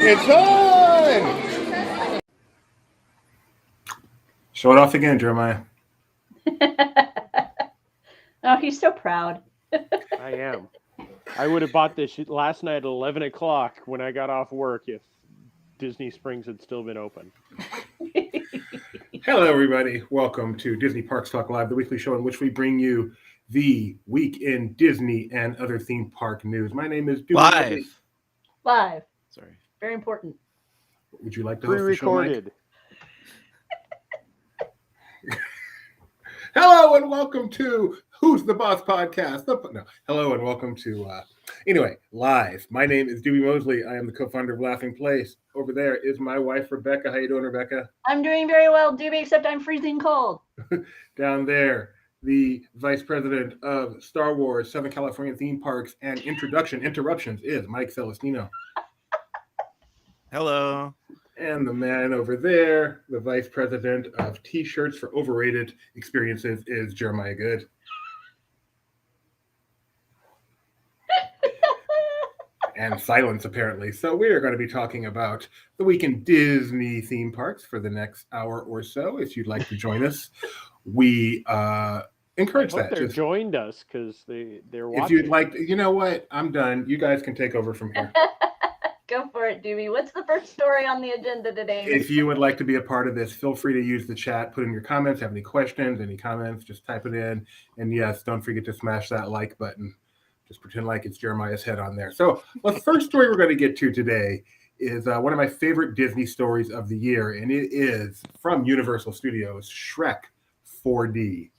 It's on! Show it off again, Jeremiah. Oh, he's so proud. I am. I would have bought this last night at 11 o'clock when I got off work if Disney Springs had still been open. Hello, everybody. Welcome to Disney Parks Talk Live, the weekly show in which we bring you the week in Disney and other theme park news. My name is Dewey. Live. Sorry. Very important. Would you like to host the show, Mike? Pre-recorded. Hello and welcome to Who's the Boss podcast. Hello and welcome to live. My name is Dewey Mosley. I am the co-founder of Laughing Place. Over there is my wife Rebecca. How you doing, Rebecca? I'm doing very well, Dewey, except I'm freezing cold. Down there, the vice president of Star Wars, Southern California Theme Parks, and Interruptions is Mike Celestino. Hello. And the man over there, the vice president of T-shirts for overrated experiences, is Jeremiah Good. And silence, apparently. So we are going to be talking about the week in Disney theme parks for the next hour or so. If you'd like to join us, we encourage that. They're joined us because they're watching. If you'd like, you know what? I'm done. You guys can take over from here. Go for it, Dewey. What's the first story on the agenda today? If you would like to be a part of this, feel free to use the chat, put in your comments, have any questions, any comments, just type it in. And yes, don't forget to smash that like button. Just pretend like it's Jeremiah's head on there. So the first story we're going to get to today is one of my favorite Disney stories of the year, and it is from Universal Studios, Shrek 4D.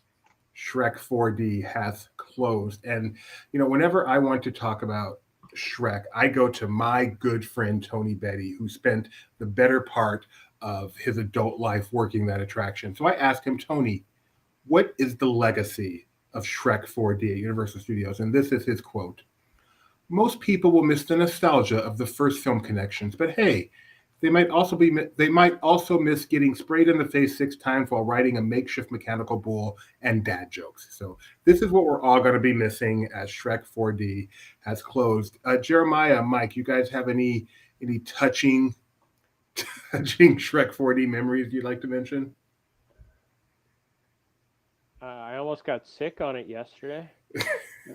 Shrek 4D has closed. And, whenever I want to talk about Shrek, I go to my good friend Tony Betty, who spent the better part of his adult life working that attraction. So I asked him, Tony, what is the legacy of Shrek 4D at Universal Studios? And this is his quote. Most people will miss the nostalgia of the first film connections, but hey, they might also miss getting sprayed in the face 6 times while riding a makeshift mechanical bull and dad jokes. So this is what we're all going to be missing as Shrek 4D has closed. Jeremiah, Mike, you guys have any touching Shrek 4D memories you'd like to mention? I almost got sick on it yesterday.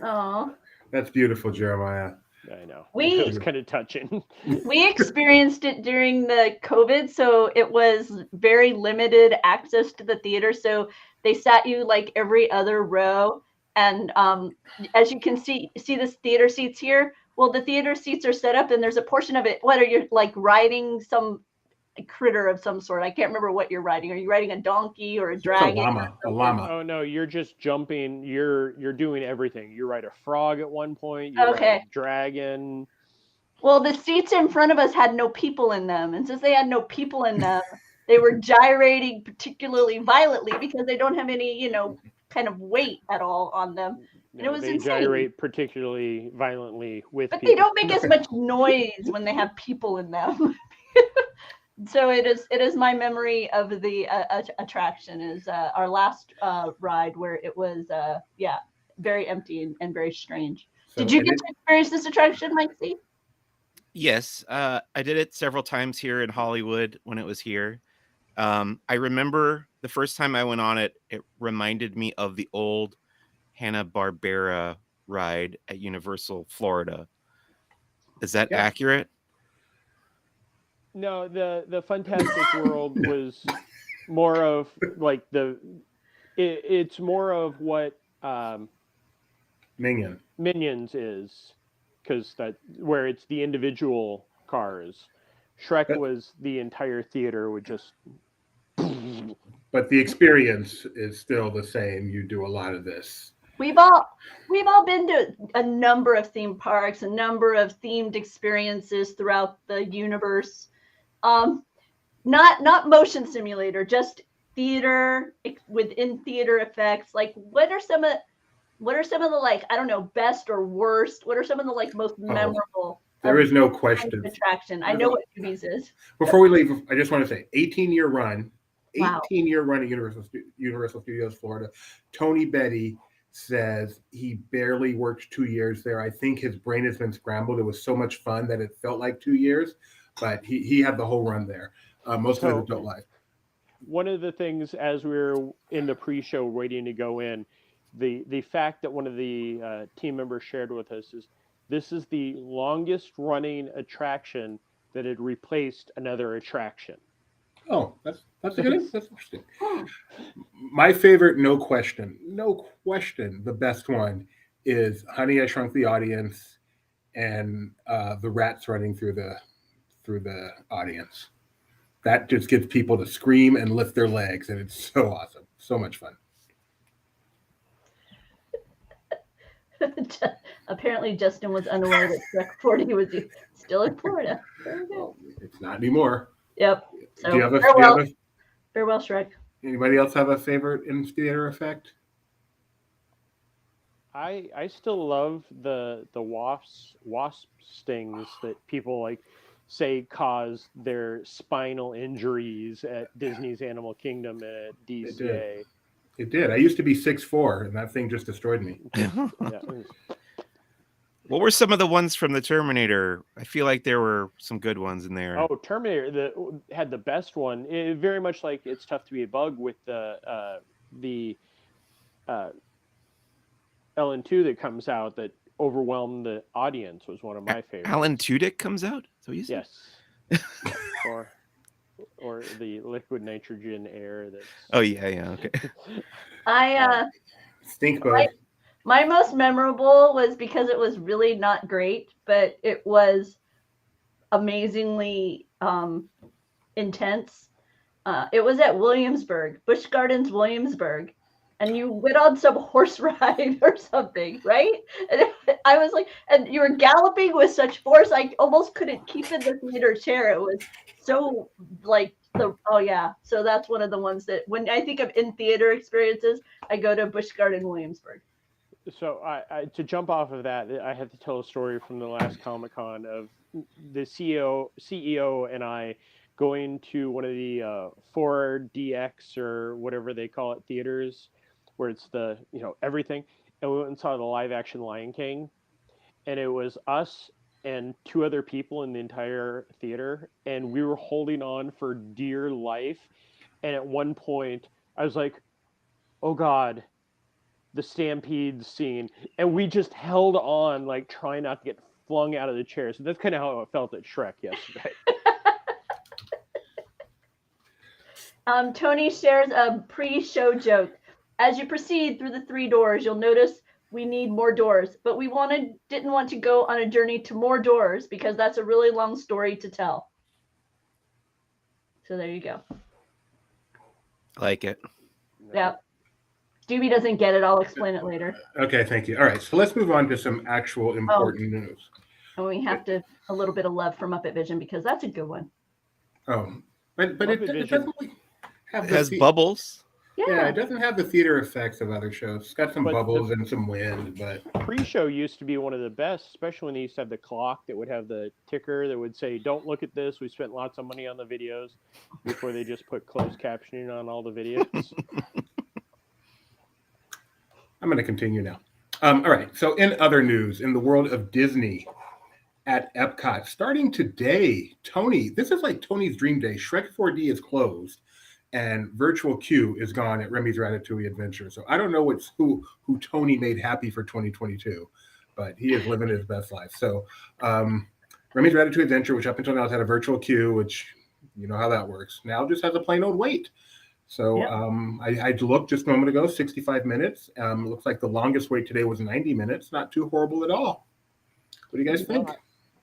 Oh, that's beautiful, Jeremiah. I know. It was kind of touching. We experienced it during the COVID, so it was very limited access to the theater. So they sat you like every other row, and as you can see this theater seats here. Well, the theater seats are set up, and there's a portion of it. What are you like riding some critter of some sort? I can't remember what you're riding. Are you riding a donkey or a dragon? A llama. Oh no, you're just jumping. You're doing everything. You ride a frog at one point. You ride a dragon. Well, the seats in front of us had no people in them, and since they had no people in them, they were gyrating particularly violently because they don't have any, kind of weight at all on them. And it was insane. They gyrate particularly violently with but people. They don't make as much noise when they have people in them. So it is my memory of the attraction is our last ride where it was very empty and very strange. So, did you get to experience this attraction, Mike C? Yes, I did it several times here in Hollywood when it was here. I remember the first time I went on it, it reminded me of the old Hanna-Barbera ride at Universal Florida. Is that accurate? No, the Fantastic World was more of like it's more of what Minions is, because that where it's the individual cars. Shrek was the entire theater would just. But the experience is still the same. You do a lot of this. We've all been to a number of theme parks, a number of themed experiences throughout the universe. Not motion simulator, just theater within theater effects. Like, what are some of the like, I don't know, best or worst? What are some of the like most memorable? There is no question. Attraction. I know what Judy's is. Before we leave, I just want to say 18-year run. Wow. 18-year run at Universal Studios Florida. Tony Betty says he barely worked 2 years there. I think his brain has been scrambled. It was so much fun that it felt like 2 years. but he had the whole run there. Most of it was built live. One of the things as we were in the pre-show waiting to go in, the fact that one of the team members shared with us is this is the longest running attraction that had replaced another attraction. Oh, that's interesting. My favorite, no question, the best one is Honey, I Shrunk the Audience, and the rats running through the audience. That just gets people to scream and lift their legs, and it's so awesome, so much fun. Apparently, Justin was unaware that Shrek 40 was still in Florida. Well, it's not anymore. Yep. So Do you have farewell, Shrek. Anybody else have a favorite in theater effect? I still love the wasp stings that people like say cause their spinal injuries at Disney's Animal Kingdom and at DCA. It did. I used to be 6'4", and that thing just destroyed me. Yeah. What were some of the ones from the Terminator? I feel like there were some good ones in there. Oh, Terminator had the best one. It, very much like It's Tough to Be a Bug with the Ellen 2 that comes out that overwhelmed the audience was one of my favorites. Alan Tudyk comes out? So you said? Yes. or the liquid nitrogen air that's... Oh yeah, okay. Stink bug. My most memorable was because it was really not great, but it was amazingly intense. It was at Williamsburg, Busch Gardens, Williamsburg, and you went on some horse ride or something, right? And I was like, and you were galloping with such force, I almost couldn't keep in the theater chair. It was so like so that's one of the ones that when I think of in theater experiences, I go to Busch Garden, Williamsburg. So I to jump off of that, I have to tell a story from the last Comic-Con of the CEO and I going to one of the 4DX or whatever they call it theaters, where it's the everything, and we went and saw the live action Lion King, and it was us and 2 other people in the entire theater, and we were holding on for dear life, and at one point I was like, oh God, the stampede scene, and we just held on, like trying not to get flung out of the chair. So that's kind of how it felt at Shrek yesterday. Tony shares a pre-show joke. As you proceed through the 3 doors, you'll notice we need more doors, but we didn't want to go on a journey to more doors because that's a really long story to tell. So there you go. Like it. Yeah. Doobie doesn't get it. I'll explain it later. Okay, thank you. All right, so let's move on to some actual important news. And we have a little bit of love for Muppet Vision because that's a good one. Oh, but it doesn't have It has bubbles. Yeah, it doesn't have the theater effects of other shows. It's got some bubbles and some wind, but pre-show used to be one of the best, especially when they used to have the clock that would have the ticker that would say, "Don't look at this. We spent lots of money on the videos," before they just put closed captioning on all the videos. I'm going to continue now. All right. So in other news, in the world of Disney at EPCOT, starting today, this is like Tony's dream day. Shrek 4D is closed and virtual queue is gone at Remy's Ratatouille Adventure. So I don't know who Tony made happy for 2022, but he is living his best life. So Remy's Ratatouille Adventure, which up until now has had a virtual queue, which you know how that works, now just has a plain old wait. So I looked just a moment ago, 65 minutes. Looks like the longest wait today was 90 minutes. Not too horrible at all. What do you guys think?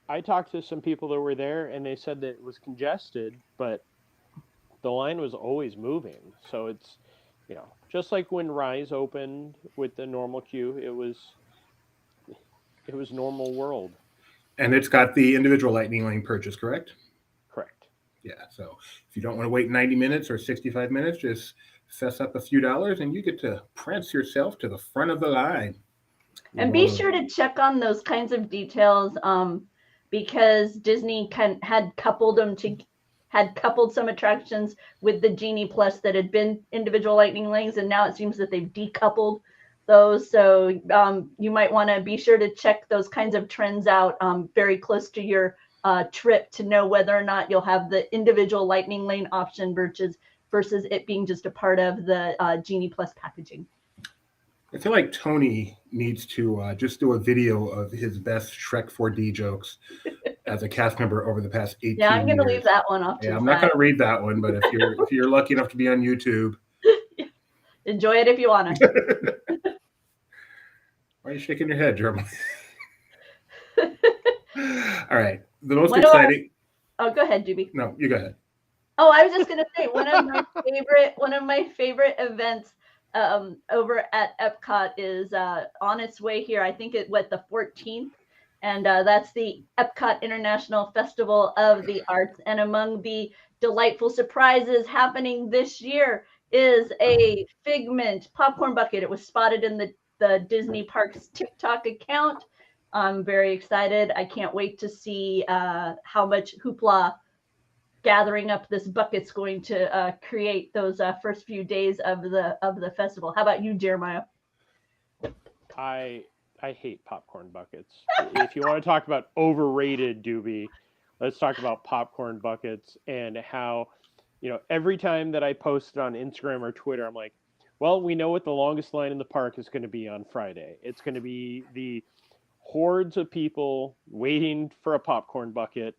I talked to some people that were there, and they said that it was congested, but the line was always moving. So it's, just like when Rise opened with the normal queue, it was normal world. And it's got the individual Lightning Lane purchase, correct? Correct. Yeah, so if you don't want to wait 90 minutes or 65 minutes, just fess up a few dollars and you get to prance yourself to the front of the line. And be sure to check on those kinds of details because Disney had coupled some attractions with the Genie Plus that had been individual Lightning Lanes, and now it seems that they've decoupled those. So you might want to be sure to check those kinds of trends out very close to your trip to know whether or not you'll have the individual Lightning Lane option versus it being just a part of the Genie Plus packaging. I feel like Tony needs to just do a video of his best Shrek 4D jokes as a cast member over the past 18 Yeah, I'm going to years. leave that one off to Yeah, the I'm not side. going to read that one, but if you're lucky enough to be on YouTube, Enjoy it if you want to. why are you shaking your head, Jeremy? All right, the most When do exciting. Oh, go ahead, Doobie. No, you go ahead. Oh, I was just gonna say one of my favorite events over at EPCOT is on its way here. I think the 14th, and that's the EPCOT International Festival of the Arts. And among the delightful surprises happening this year is a Figment popcorn bucket. It was spotted in the Disney Parks TikTok account. I'm very excited. I can't wait to see how much hoopla gathering up this bucket's going to create those first few days of the festival. How about you, Jeremiah? I hate popcorn buckets. If you want to talk about overrated, Doobie, let's talk about popcorn buckets and how, every time that I post it on Instagram or Twitter, I'm like, well, we know what the longest line in the park is going to be on Friday. It's going to be the hordes of people waiting for a popcorn bucket,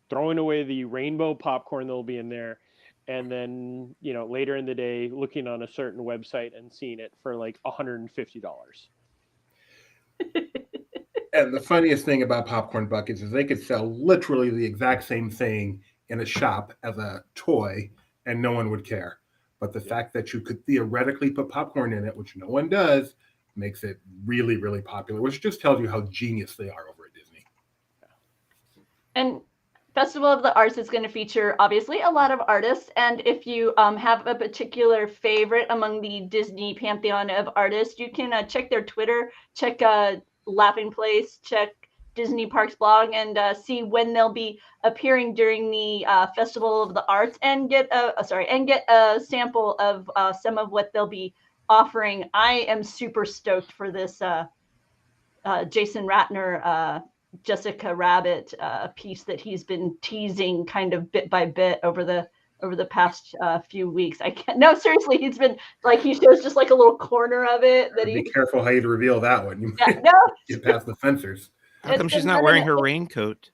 throwing away the rainbow popcorn that'll be in there, and then later in the day looking on a certain website and seeing it for like $150. And the funniest thing about popcorn buckets is they could sell literally the exact same thing in a shop as a toy and no one would care. But the fact that you could theoretically put popcorn in it, which no one does, makes it really, really popular, which just tells you how genius they are over at Disney. And Festival of the Arts is going to feature, obviously, a lot of artists. And if you have a particular favorite among the Disney pantheon of artists, you can check their Twitter, check Laughing Place, check Disney Parks blog, and see when they'll be appearing during the Festival of the Arts, and get a sample of some of what they'll be offering. I am super stoked for this Jason Ratner Jessica Rabbit piece that he's been teasing kind of bit by bit over the past few weeks. Seriously, he's been like, he shows just like a little corner of it that Be careful how you reveal that one. You get past the censors. How come she's not wearing her raincoat?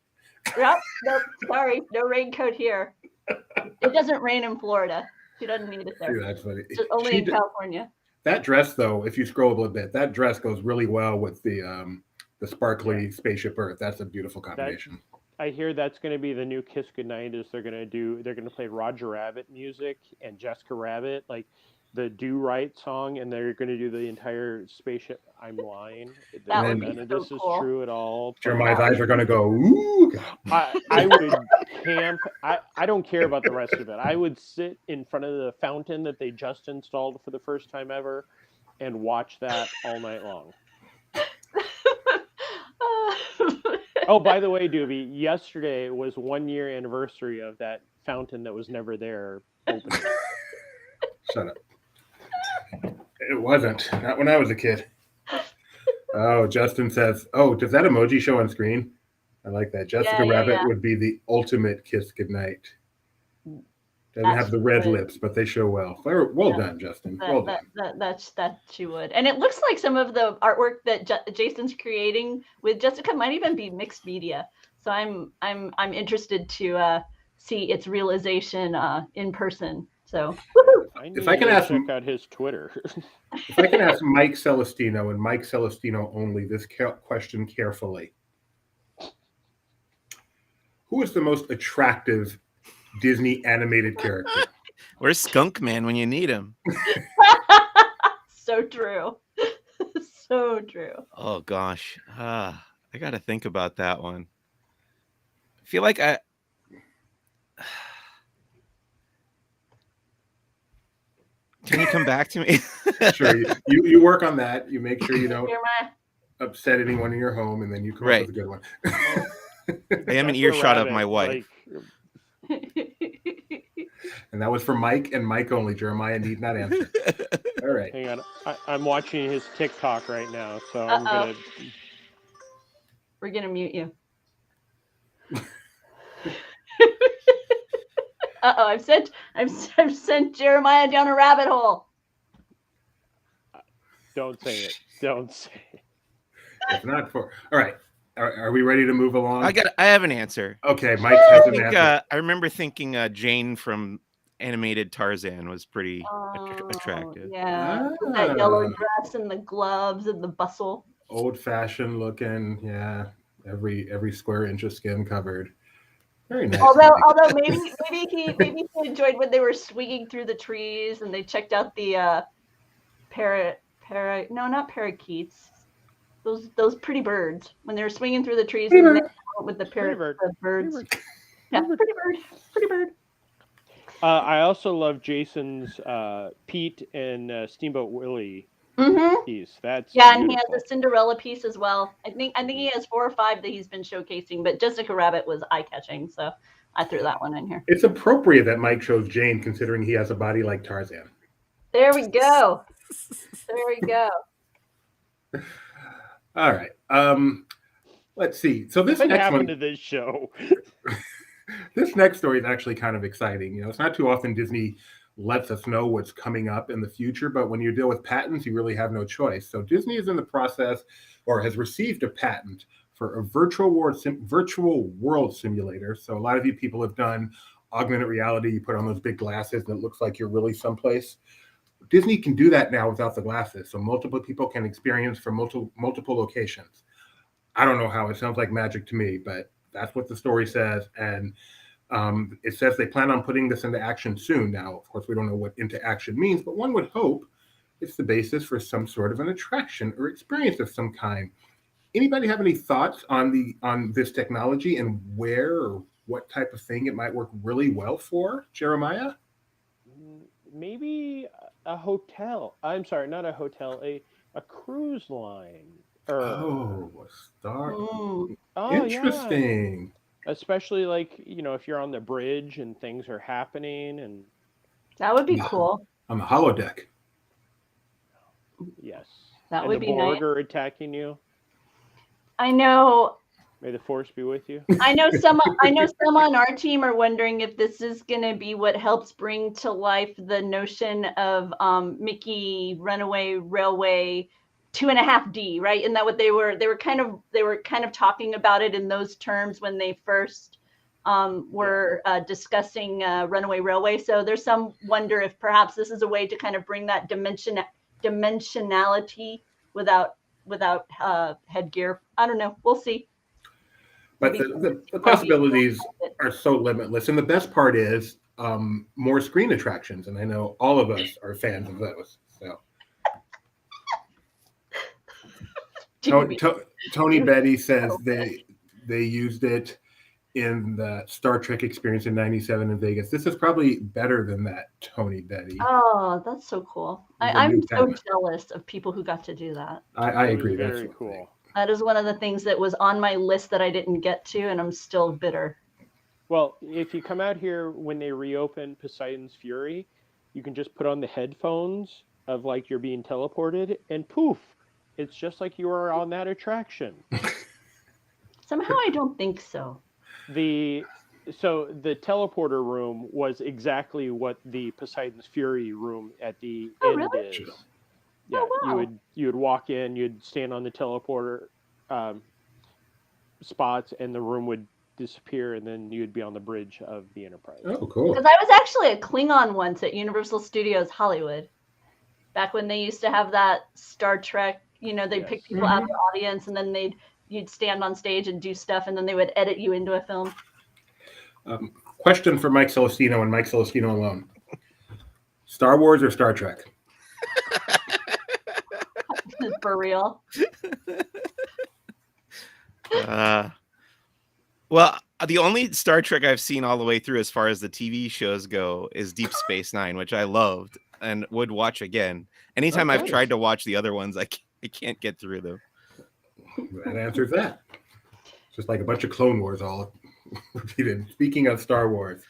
Yep. No, sorry, no raincoat here. It doesn't rain in Florida. She doesn't need it there. That's funny. It's only in California. That dress, though, if you scroll a little bit, that dress goes really well with the sparkly spaceship Earth. That's a beautiful combination. I hear that's going to be the new Kiss Goodnight. Is they're going to play Roger Rabbit music and Jessica Rabbit, like the Do Right song, and they're going to do the entire spaceship. I'm lying. None of this is true at all. Jeremiah's eyes are going to go, ooh. I would camp. I don't care about the rest of it. I would sit in front of the fountain that they just installed for the first time ever and watch that all night long. Oh, by the way, Doobie, yesterday was 1 year anniversary of that fountain that was never there opening. Shut up. It wasn't. Not when I was a kid. Oh, Justin says, oh, does that emoji show on screen? I like that. Jessica Rabbit would be the ultimate kiss goodnight. Doesn't have the red lips, but they show well. Well done, Justin. Well done. That she would. And it looks like some of the artwork that Jason's creating with Jessica might even be mixed media. So I'm interested to see its realization in person. So if I can check out his Twitter. If I can ask Mike Celestino and Mike Celestino only this question carefully. Who is the most attractive Disney animated character? Where's Skunk Man when you need him? So true. So true. Oh gosh. I gotta think about that one. I feel like Can you come back to me? Sure. You work on that. You make sure you don't upset anyone in your home, and then you come up with a good one. I am an earshot of my wife. And that was for Mike and Mike only. Jeremiah need not answer. All right. Hang on. I'm watching his TikTok right now, so I'm going to... We're going to mute you. Uh-oh, I've sent Jeremiah down a rabbit hole. Don't say it. Don't say it. If not for, all right. Are we ready to move along? I have an answer. Okay, Mike has an answer. I remember thinking Jane from animated Tarzan was pretty attractive. Yeah, with that yellow dress and the gloves and the bustle. Old-fashioned looking, yeah. Every square inch of skin covered. Very nice. Although maybe he enjoyed when they were swinging through the trees and they checked out the not parakeets. Those pretty birds when they were swinging through the trees and they with the birds. Yeah, pretty bird. I also love Jason's Pete and Steamboat Willie piece. That's beautiful. And he has a Cinderella piece as well. I think he has 4 or 5 that he's been showcasing, but Jessica Rabbit was eye-catching, so I threw that one in here. It's appropriate that Mike chose Jane, considering he has a body like Tarzan. There we go. All right. Let's see. So this next happened one to this show. This next story is actually kind of exciting. You know, it's not too often Disney lets us know what's coming up in the future, but when you deal with patents, you really have no choice. So Disney is in the process, or has received a patent for a virtual world simulator. So a lot of you people have done augmented reality. You put on those big glasses and it looks like you're really someplace. Disney can do that now without the glasses. So multiple people can experience from multiple locations. I don't know how. It sounds like magic to me, but that's what the story says. And it says they plan on putting this into action soon. Now, of course, we don't know what into action means, but one would hope it's the basis for some sort of an attraction or experience of some kind. Anybody have any thoughts on this technology and where or what type of thing it might work really well for, Jeremiah? Maybe a hotel. I'm sorry, not a hotel, a cruise line. A star. Mm. Interesting. Yeah. Especially if you're on the bridge and things are happening, and that would be cool. On the holodeck. Yes. That would be nice. The Borg are attacking you. I know. May the force be with you. I know some on our team are wondering if this is going to be what helps bring to life the notion of Mickey Runaway Railway 2.5D, right? And that what they were kind of talking about it in those terms when they first were discussing Runaway Railway. So there's some wonder if perhaps this is a way to kind of bring that dimensionality without headgear. I don't know. We'll see. But the possibilities are so limitless. And the best part is more screen attractions. And I know all of us are fans of those. So Tony Betty says they used it in the Star Trek experience in '97 in Vegas. This is probably better than that, Tony Betty. Oh, that's so cool. I'm so jealous of people who got to do that. I agree. That's very cool. That is one of the things that was on my list that I didn't get to, and I'm still bitter. Well, if you come out here when they reopen Poseidon's Fury, you can just put on the headphones of you're being teleported, and poof, it's just like you are on that attraction. Somehow I don't think so. The teleporter room was exactly what the Poseidon's Fury room at the end really? is. Yeah, wow. You would walk in, you'd stand on the teleporter spots, and the room would disappear, and then you'd be on the bridge of the Enterprise. Oh, cool. Because I was actually a Klingon once at Universal Studios Hollywood, back when they used to have that Star Trek. They'd pick people out of the audience, and then you'd stand on stage and do stuff, and then they would edit you into a film. Question for Mike Celestino and Mike Celestino alone: Star Wars or Star Trek? For real. Well, the only Star Trek I've seen all the way through as far as the TV shows go is Deep Space Nine, which I loved and would watch again. Anytime I've tried to watch the other ones, I can't get through them. That answers that. Just like a bunch of Clone Wars all repeated. Speaking of Star Wars,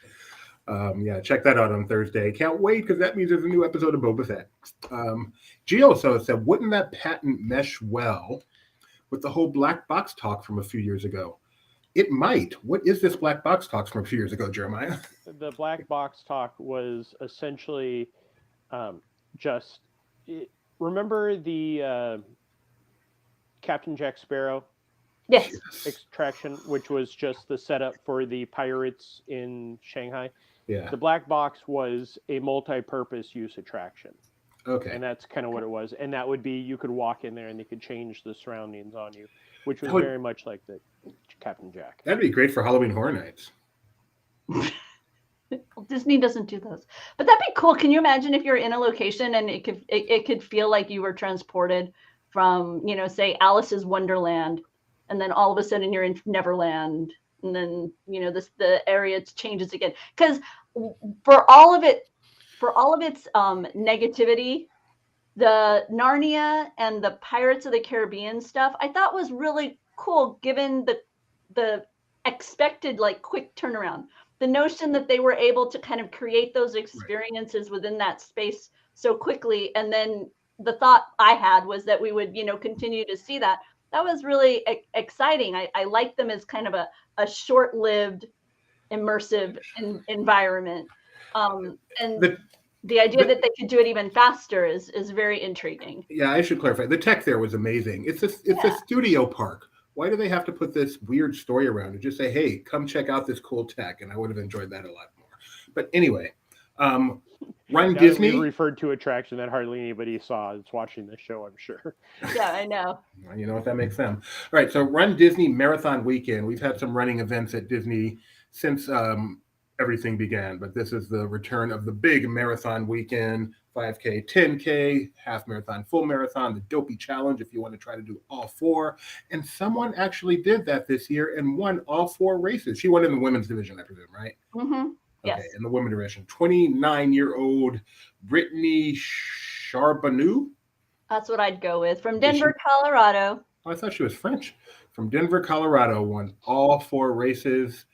check that out on Thursday. Can't wait, because that means there's a new episode of Boba Fett. Gio said, wouldn't that patent mesh well with the whole black box talk from a few years ago? It might. What is this black box talk from a few years ago, Jeremiah? the black box talk was essentially just remember the Captain Jack Sparrow Yes. extraction, which was just the setup for the pirates in Shanghai. Yeah. The black box was a multi-purpose use attraction. Okay. And that's kind of what it was. And that would be, you could walk in there and they could change the surroundings on you, which was very much like the Captain Jack. That'd be great for Halloween Horror Nights. Disney doesn't do those, but that'd be cool. Can you imagine if you're in a location and it could feel like you were transported from, you know, say Alice's Wonderland, and then all of a sudden you're in Neverland, and then, you know, the area changes again. Because for all of its negativity, the Narnia and the Pirates of the Caribbean stuff I thought was really cool, given the expected like quick turnaround. The notion that they were able to kind of create those experiences within that space so quickly. And then the thought I had was that we would, you know, continue to see that. That was really exciting. I like them as kind of a short-lived, immersive environment. And the idea that they could do it even faster is very intriguing. Yeah, I should clarify. The tech there was amazing. It's a studio park. Why do they have to put this weird story around it? Just say, hey, come check out this cool tech, and I would have enjoyed that a lot more. But anyway, Run Disney referred to attraction that hardly anybody saw that's watching this show, I'm sure. Yeah, I know. You know what that makes them. All right, so Run Disney Marathon Weekend. We've had some running events at Disney since everything began, but this is the return of the big marathon weekend. 5K, 10K, half marathon, full marathon, the Dopey Challenge if you want to try to do all four. And someone actually did that this year and won all four races. She won in the women's division, I presume, right? Mm-hmm. Yes. Okay, in the women's division. 29-year-old Brittany Charbonneau. That's what I'd go with. From Denver, Colorado. Oh, I thought she was French. From Denver, Colorado, won all four races.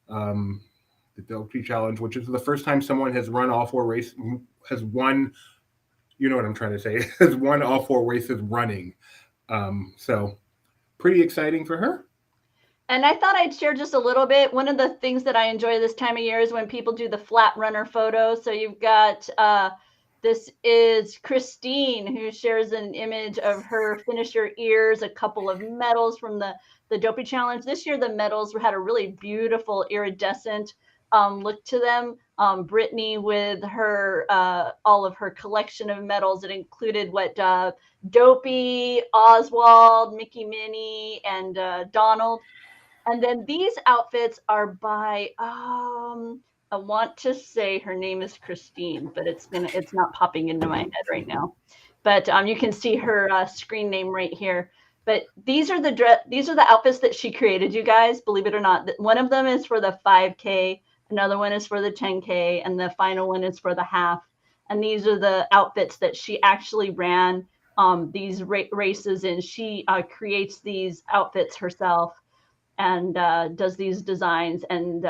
The Dopey Challenge, which is the first time someone has run all four races, has won, you know what I'm trying to say, has won all four races running. So pretty exciting for her. And I thought I'd share just a little bit. One of the things that I enjoy this time of year is when people do the flat runner photo. So you've got, this is Christine, who shares an image of her Finish Your Ears, a couple of medals from the Dopey Challenge. This year, the medals had a really beautiful iridescent look to them. Brittany with her all of her collection of medals. It included Dopey, Oswald, Mickey, Minnie, and Donald. And then these outfits are by I want to say her name is Christine, but it's not popping into my head right now. But you can see her screen name right here. But these are the outfits that she created, you guys, believe it or not. One of them is for the 5K, another one is for the 10K, and the final one is for the half. And these are the outfits that she actually ran these races in. She creates these outfits herself and does these designs and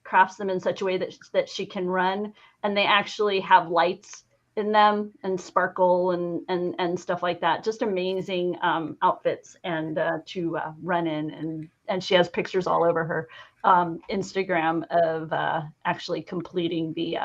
crafts them in such a way that she can run. And they actually have lights in them and sparkle and stuff like that. Just amazing outfits and to run in. And she has pictures all over her Instagram of actually completing the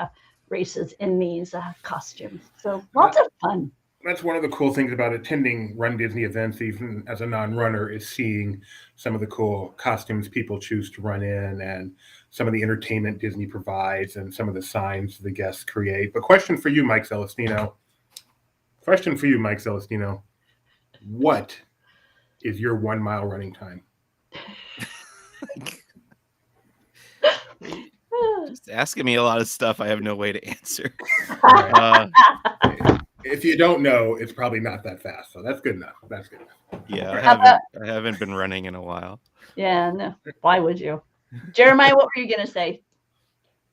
races in these costumes. So lots of fun. That's one of the cool things about attending Run Disney events, even as a non-runner, is seeing some of the cool costumes people choose to run in and some of the entertainment Disney provides and some of the signs the guests create. But question for you, Mike Celestino. What is your 1 mile running time? Just asking me a lot of stuff I have no way to answer. If you don't know, it's probably not that fast. So that's good enough. Yeah, I haven't been running in a while. Yeah, no. Why would you? Jeremiah, what were you going to say?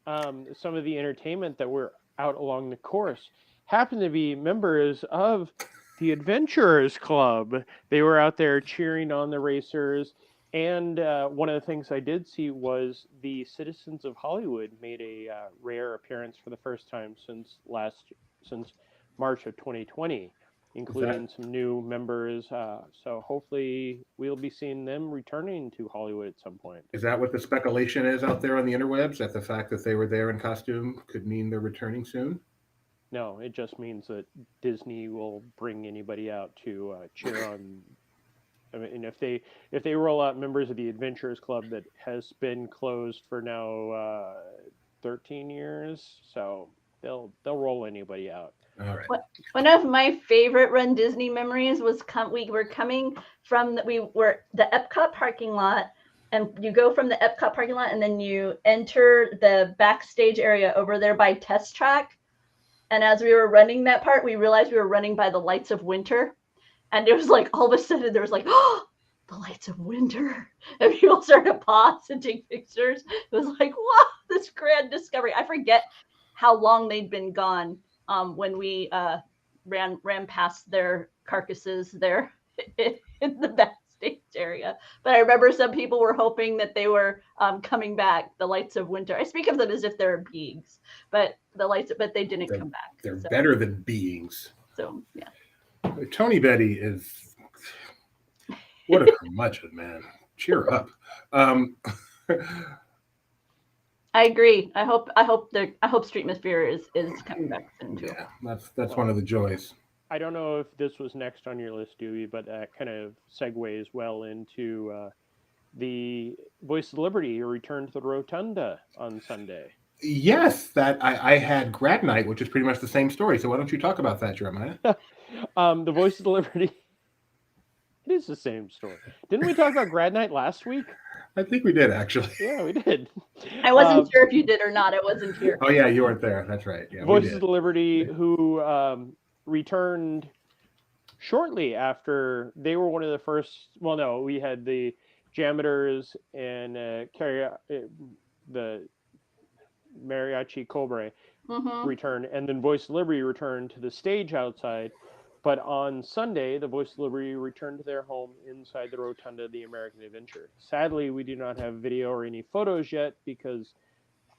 Some of the entertainment that were out along the course happened to be members of the Adventurers Club. They were out there cheering on the racers. And one of the things I did see was the Citizens of Hollywood made a rare appearance for the first time since March of 2020. including some new members. So hopefully we'll be seeing them returning to Hollywood at some point. Is that what the speculation is out there on the interwebs? That the fact that they were there in costume could mean they're returning soon? No, it just means that Disney will bring anybody out to cheer on. I mean, if they roll out members of the Adventurers Club that has been closed for now 13 years, so they'll roll anybody out. All right. One of my favorite Run Disney memories was we were coming from the EPCOT parking lot, and you go from the EPCOT parking lot and then you enter the backstage area over there by Test Track. And as we were running that part, we realized we were running by the lights of winter. And it was like, all of a sudden, there was like, oh, the lights of winter. And people started to pause and take pictures. It was like, wow, this grand discovery. I forget how long they'd been gone when we ran past their carcasses there in the backstage area. But I remember some people were hoping that they were coming back, the lights of winter. I speak of them as if they're beings, but they didn't come back. They're better than beings. So, yeah. Tony Betty is what a curmudgeon, man. Cheer up. I agree. I hope Streetmosphere is coming back soon too. Yeah, that's one of the joys. I don't know if this was next on your list, Dewey, but that kind of segues well into the Voice of Liberty return to the Rotunda on Sunday. Yes, that I had grad night, which is pretty much the same story. So why don't you talk about that, Jeremiah? The Voice of Liberty. It is the same story. Didn't we talk about grad night last week? I think we did, actually. Yeah, we did. I wasn't sure if you did or not. I wasn't here. Oh, yeah, you weren't there. That's right. Yeah, Voices of Liberty, who returned shortly after they were one of the first. Well, no, we had the Jameters and the Mariachi Cobre return, and then Voice of Liberty returned to the stage outside. But on Sunday, the Voice of Liberty returned to their home inside the Rotunda of the American Adventure. Sadly, we do not have video or any photos yet because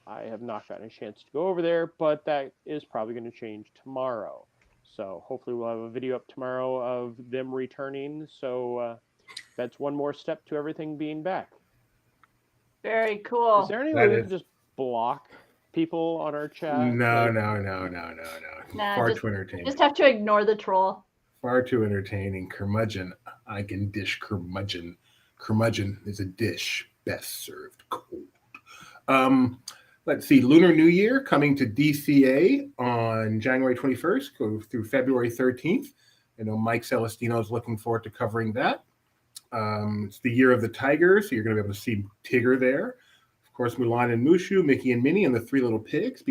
I have not gotten a chance to go over there, but that is probably going to change tomorrow. So hopefully we'll have a video up tomorrow of them returning. So that's one more step to everything being back. Very cool. Is there any way we can just block people on our chat? No. Nah, Far too entertaining. Just have to ignore the troll. Far too entertaining. Curmudgeon. I can dish curmudgeon. Curmudgeon is a dish best served cold. Let's see. Lunar New Year coming to DCA on January 21st, go through February 13th. I know Mike Celestino is looking forward to covering that. It's the year of the tiger, so you're going to be able to see Tigger there. Of course, Mulan and Mushu, Mickey and Minnie, and the Three Little Pigs,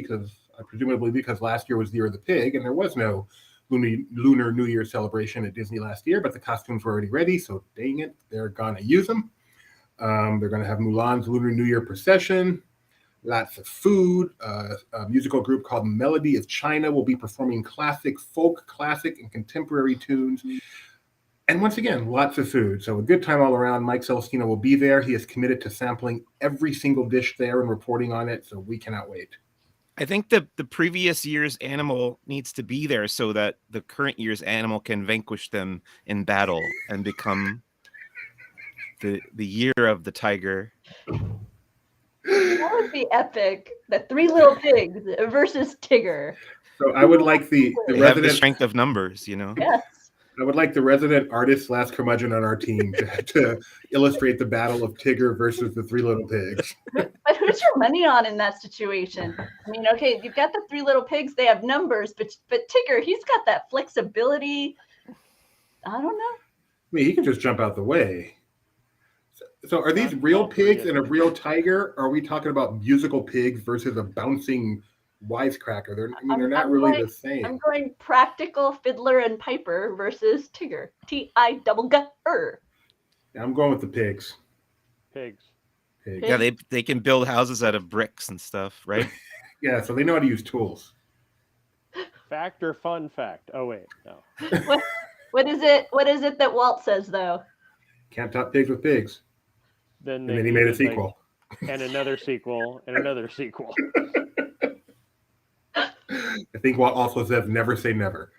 presumably because last year was the year of the pig, and there was no Lunar New Year celebration at Disney last year, but the costumes were already ready, so dang it, they're going to use them. They're going to have Mulan's Lunar New Year procession, lots of food. A musical group called Melody of China will be performing classic, folk, classic, and contemporary tunes. And once again, lots of food. So a good time all around. Mike Celestino will be there. He is committed to sampling every single dish there and reporting on it. So we cannot wait. I think the previous year's animal needs to be there so that the current year's animal can vanquish them in battle and become the year of the tiger. That would be epic. The Three Little Pigs versus Tigger. So I would like the They have the resident strength of numbers, you know. Yes. I would like the resident artist / curmudgeon on our team to illustrate the battle of Tigger versus the Three Little Pigs. But who's your money on in that situation? I mean, okay, you've got the Three Little Pigs. They have numbers, but Tigger, he's got that flexibility. I don't know. I mean, he can just jump out the way. So are these real pigs and a real tiger? Or are we talking about musical pigs versus a bouncing wisecracker? They're not really the same. I'm going practical Fiddler and Piper versus Tigger. T-I-double-G-R. Yeah, I'm going with the pigs. Pigs. Yeah, they can build houses out of bricks and stuff, right? Yeah, so they know how to use tools. Fact or fun fact? Oh wait, no. What is it that Walt says though? Can't top pigs with pigs. Then And then he made a sequel. And another sequel, and another sequel. I think Walt also says never say never.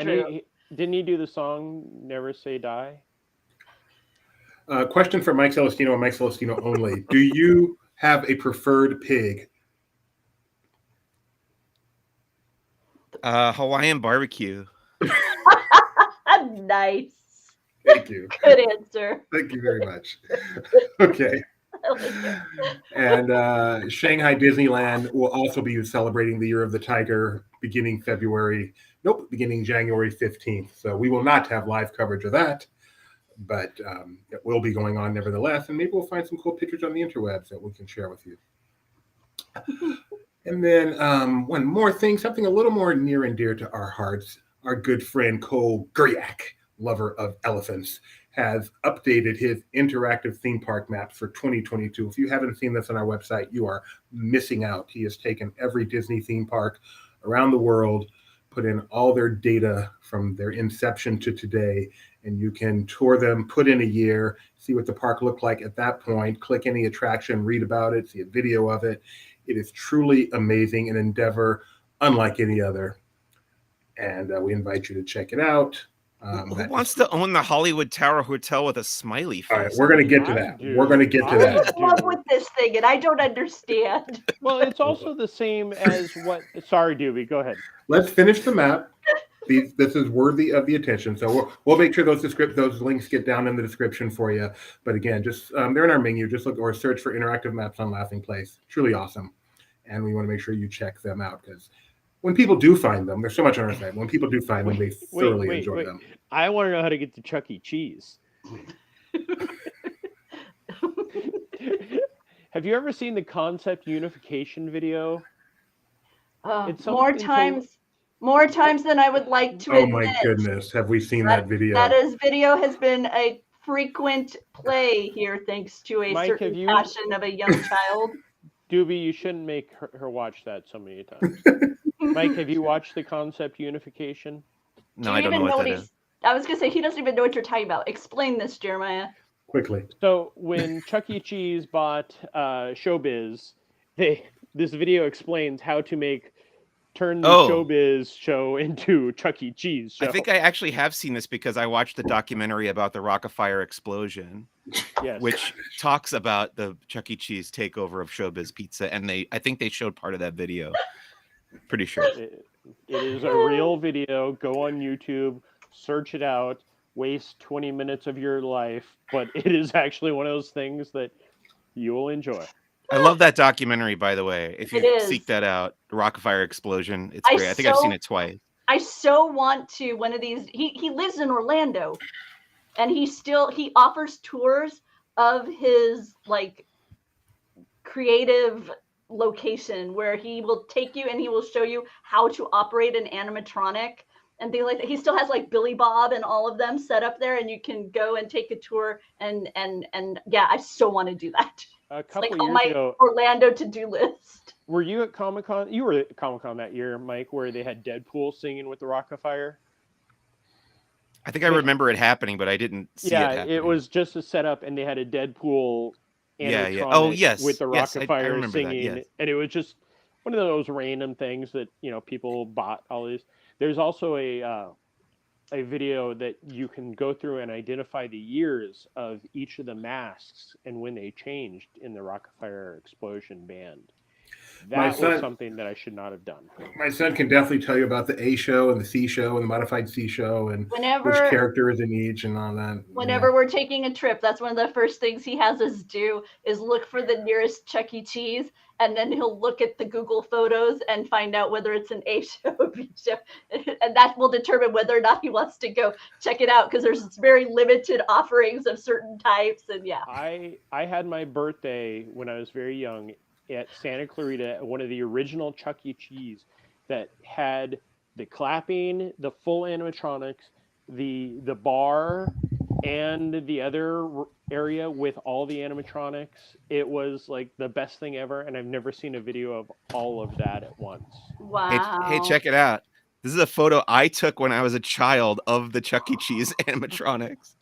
And true. didn't he do the song "Never Say Die"? Question for Mike Celestino and Mike Celestino only. Do you have a preferred pig? Hawaiian barbecue. Nice. Thank you. Good answer. Thank you very much. Okay. I like it. And Shanghai Disneyland will also be celebrating the Year of the Tiger beginning January 15th. So we will not have live coverage of that, but it will be going on nevertheless. And maybe we'll find some cool pictures on the interwebs that we can share with you. And then one more thing, something a little more near and dear to our hearts. Our good friend Cole Guriak, lover of elephants, has updated his interactive theme park maps for 2022. If you haven't seen this on our website, you are missing out. He has taken every Disney theme park around the world, put in all their data from their inception to today, and you can tour them, put in a year, see what the park looked like at that point, click any attraction, read about it, see a video of it. It is truly amazing, an endeavor unlike any other. And we invite you to check it out. Who wants to own the Hollywood Tower Hotel with a smiley face? All right, we're going to get to that. We're going to get to I'm in that. love with this thing, and I don't understand. Well, it's also the same as what. Sorry, Doobie, go ahead. Let's finish the map. This is worthy of the attention. So we'll make sure those links get down in the description for you. But again, just they're in our menu. Just look or search for interactive maps on Laughing Place. Truly awesome. And we want to make sure you check them out because when people do find them, there's so much on our site. When people do find them, they thoroughly enjoy them. I want to know how to get to Chuck E. Cheese. Have you ever seen the concept unification video? More times than I would like to admit. Oh my goodness, have we seen that video? That video has been a frequent play here, thanks to a Mike, certain passion of a young child. Doobie, you shouldn't make her watch that so many times. Mike, have you watched the concept unification? No, I don't know what that is. I was going to say, he doesn't even know what you're talking about. Explain this, Jeremiah. Quickly. So when Chuck E. Cheese bought Showbiz, this video explains how to turn the Showbiz show into Chuck E. Cheese show. I think I actually have seen this because I watched the documentary about the Rockefeller explosion, yes, which talks about the Chuck E. Cheese takeover of Showbiz Pizza, and I think they showed part of that video. Pretty sure. It is a real video. Go on YouTube, search it out, waste 20 minutes of your life, but it is actually one of those things that you will enjoy. I love that documentary, by the way. If you seek that out, the Rockefeller explosion, it's great. I think I've seen it twice. I so want to one of these. He lives in Orlando, and he offers tours of his creative location where he will take you and he will show you how to operate an animatronic and things like that. He still has Billy Bob and all of them set up there, and you can go and take a tour and yeah, I so want to do that. A couple on my ago, Orlando to-do list. Were you at Comic-Con? You were at Comic-Con that year, Mike, where they had Deadpool singing with the Rockefeller? I think I remember it happening, but I didn't see it happening. Yeah, it was just a setup, and they had a Deadpool animatronic Oh, yes. with the Rockefeller I singing. that, yes. And it was just one of those random things that, people bought all these. There's also a video that you can go through and identify the years of each of the masks and when they changed in the Rockefeller explosion band. That was something that I should not have done. My son can definitely tell you about the A show and the C show and the modified C show and which character is in each and all that. Whenever we're taking a trip, that's one of the first things he has us do is look for the nearest Chuck E. Cheese, and then he'll look at the Google photos and find out whether it's an A show or B show. And that will determine whether or not he wants to go check it out, because there's very limited offerings of certain types. And yeah. I had my birthday when I was very young at Santa Clarita, one of the original Chuck E. Cheese that had the clapping, the full animatronics, the bar, and the other area with all the animatronics. It was the best thing ever, and I've never seen a video of all of that at once. Wow. Hey, check it out. This is a photo I took when I was a child of the Chuck E. Cheese animatronics.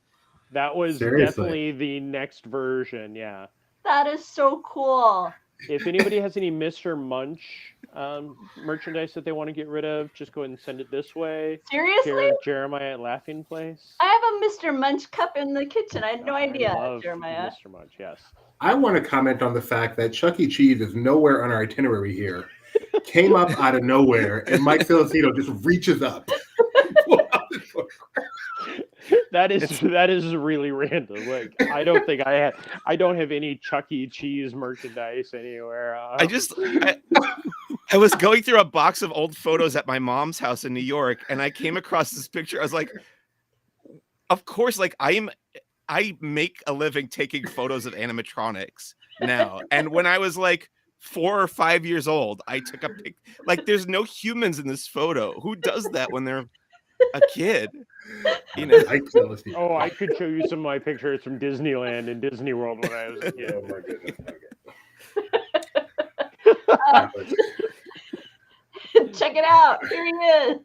That was definitely the next version, yeah. That is so cool. If anybody has any Mr. Munch merchandise that they want to get rid of, just go ahead and send it this way. Seriously? Jeremiah at Laughing Place. I have a Mr. Munch cup in the kitchen. I had no idea, I love Jeremiah. Mr. Munch, yes. I want to comment on the fact that Chuck E. Cheese is nowhere on our itinerary here. Came up out of nowhere, and Mike Filipino just reaches up. That is really random. Like I don't have any Chuck E. Cheese merchandise anywhere. I was going through a box of old photos at my mom's house in New York, and I came across this picture. I was like, of course, like I make a living taking photos of animatronics now. And when I was like 4 or 5 years old, I took a pic. Like, there's no humans in this photo. Who does that when they're a kid? You know? Oh, I could show you some of my pictures from Disneyland and Disney World when I was a kid. Oh my goodness. Check it out. Here he is.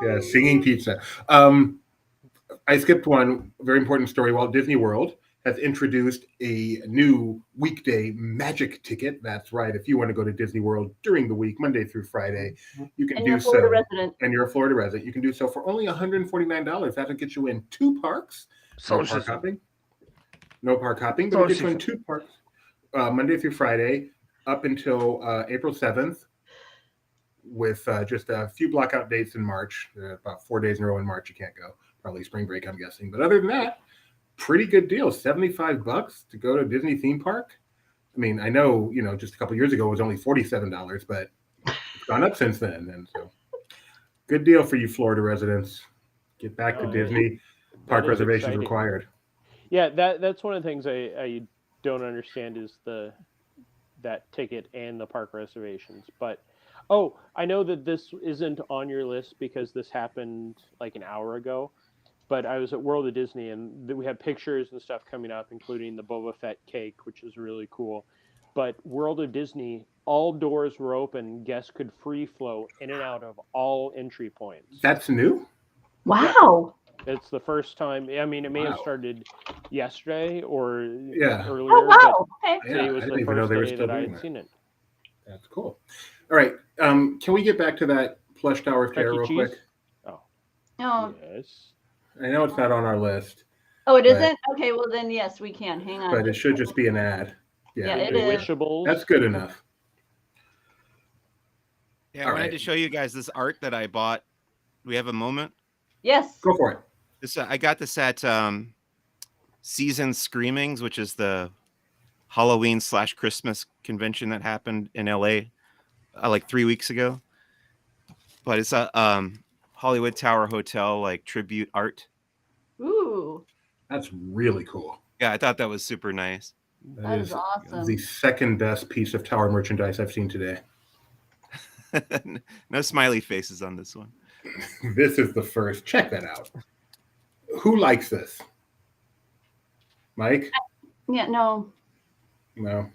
Yeah, singing pizza. I skipped one very important story. Walt Disney World has introduced a new weekday magic ticket. That's right. If you want to go to Disney World during the week, Monday through Friday, you can do so. And you're a Florida resident. You can do so for only $149. That'll get you in 2 parks. No park hopping. No park hopping, but it gets you in 2 parks Monday through Friday up until April 7th. With just a few blockout dates in March, about 4 days in a row in March, you can't go. Probably spring break, I'm guessing. But other than that, pretty good deal. $75 to go to Disney theme park. I mean, I know, just a couple years ago it was only $47, but it's gone up since then. And so, good deal for you Florida residents. Get back to Disney. Park reservations required. Yeah, that's one of the things I don't understand is that ticket and the park reservations, but. Oh, I know that this isn't on your list because this happened like an hour ago, but I was at World of Disney and we had pictures and stuff coming up, including the Boba Fett cake, which is really cool. But World of Disney, all doors were open. Guests could free flow in and out of all entry points. That's new? Wow. Yeah. It's the first time. I mean, it may have started yesterday or earlier. Oh, wow. But today was the first day that I had seen it. That's cool. All right. Can we get back to that plush Tower of Terror real quick? Oh. No. Yes. I know it's not on our list. Oh, it isn't? Okay, well then, yes, we can. Hang on. But it should just be an ad. Yeah, it is. Wishables. That's good enough. Yeah, I wanted to show you guys this art that I bought. Do we have a moment? Yes. Go for it. I got this at Season Screamings, which is the Halloween/Christmas convention that happened in LA like 3 weeks ago. But it's a Hollywood Tower Hotel like tribute art. Ooh. That's really cool. Yeah, I thought that was super nice. That is awesome. The second best piece of Tower merchandise I've seen today. No smiley faces on this one. This is the first. Check that out. Who likes this? Mike? Yeah, no. No.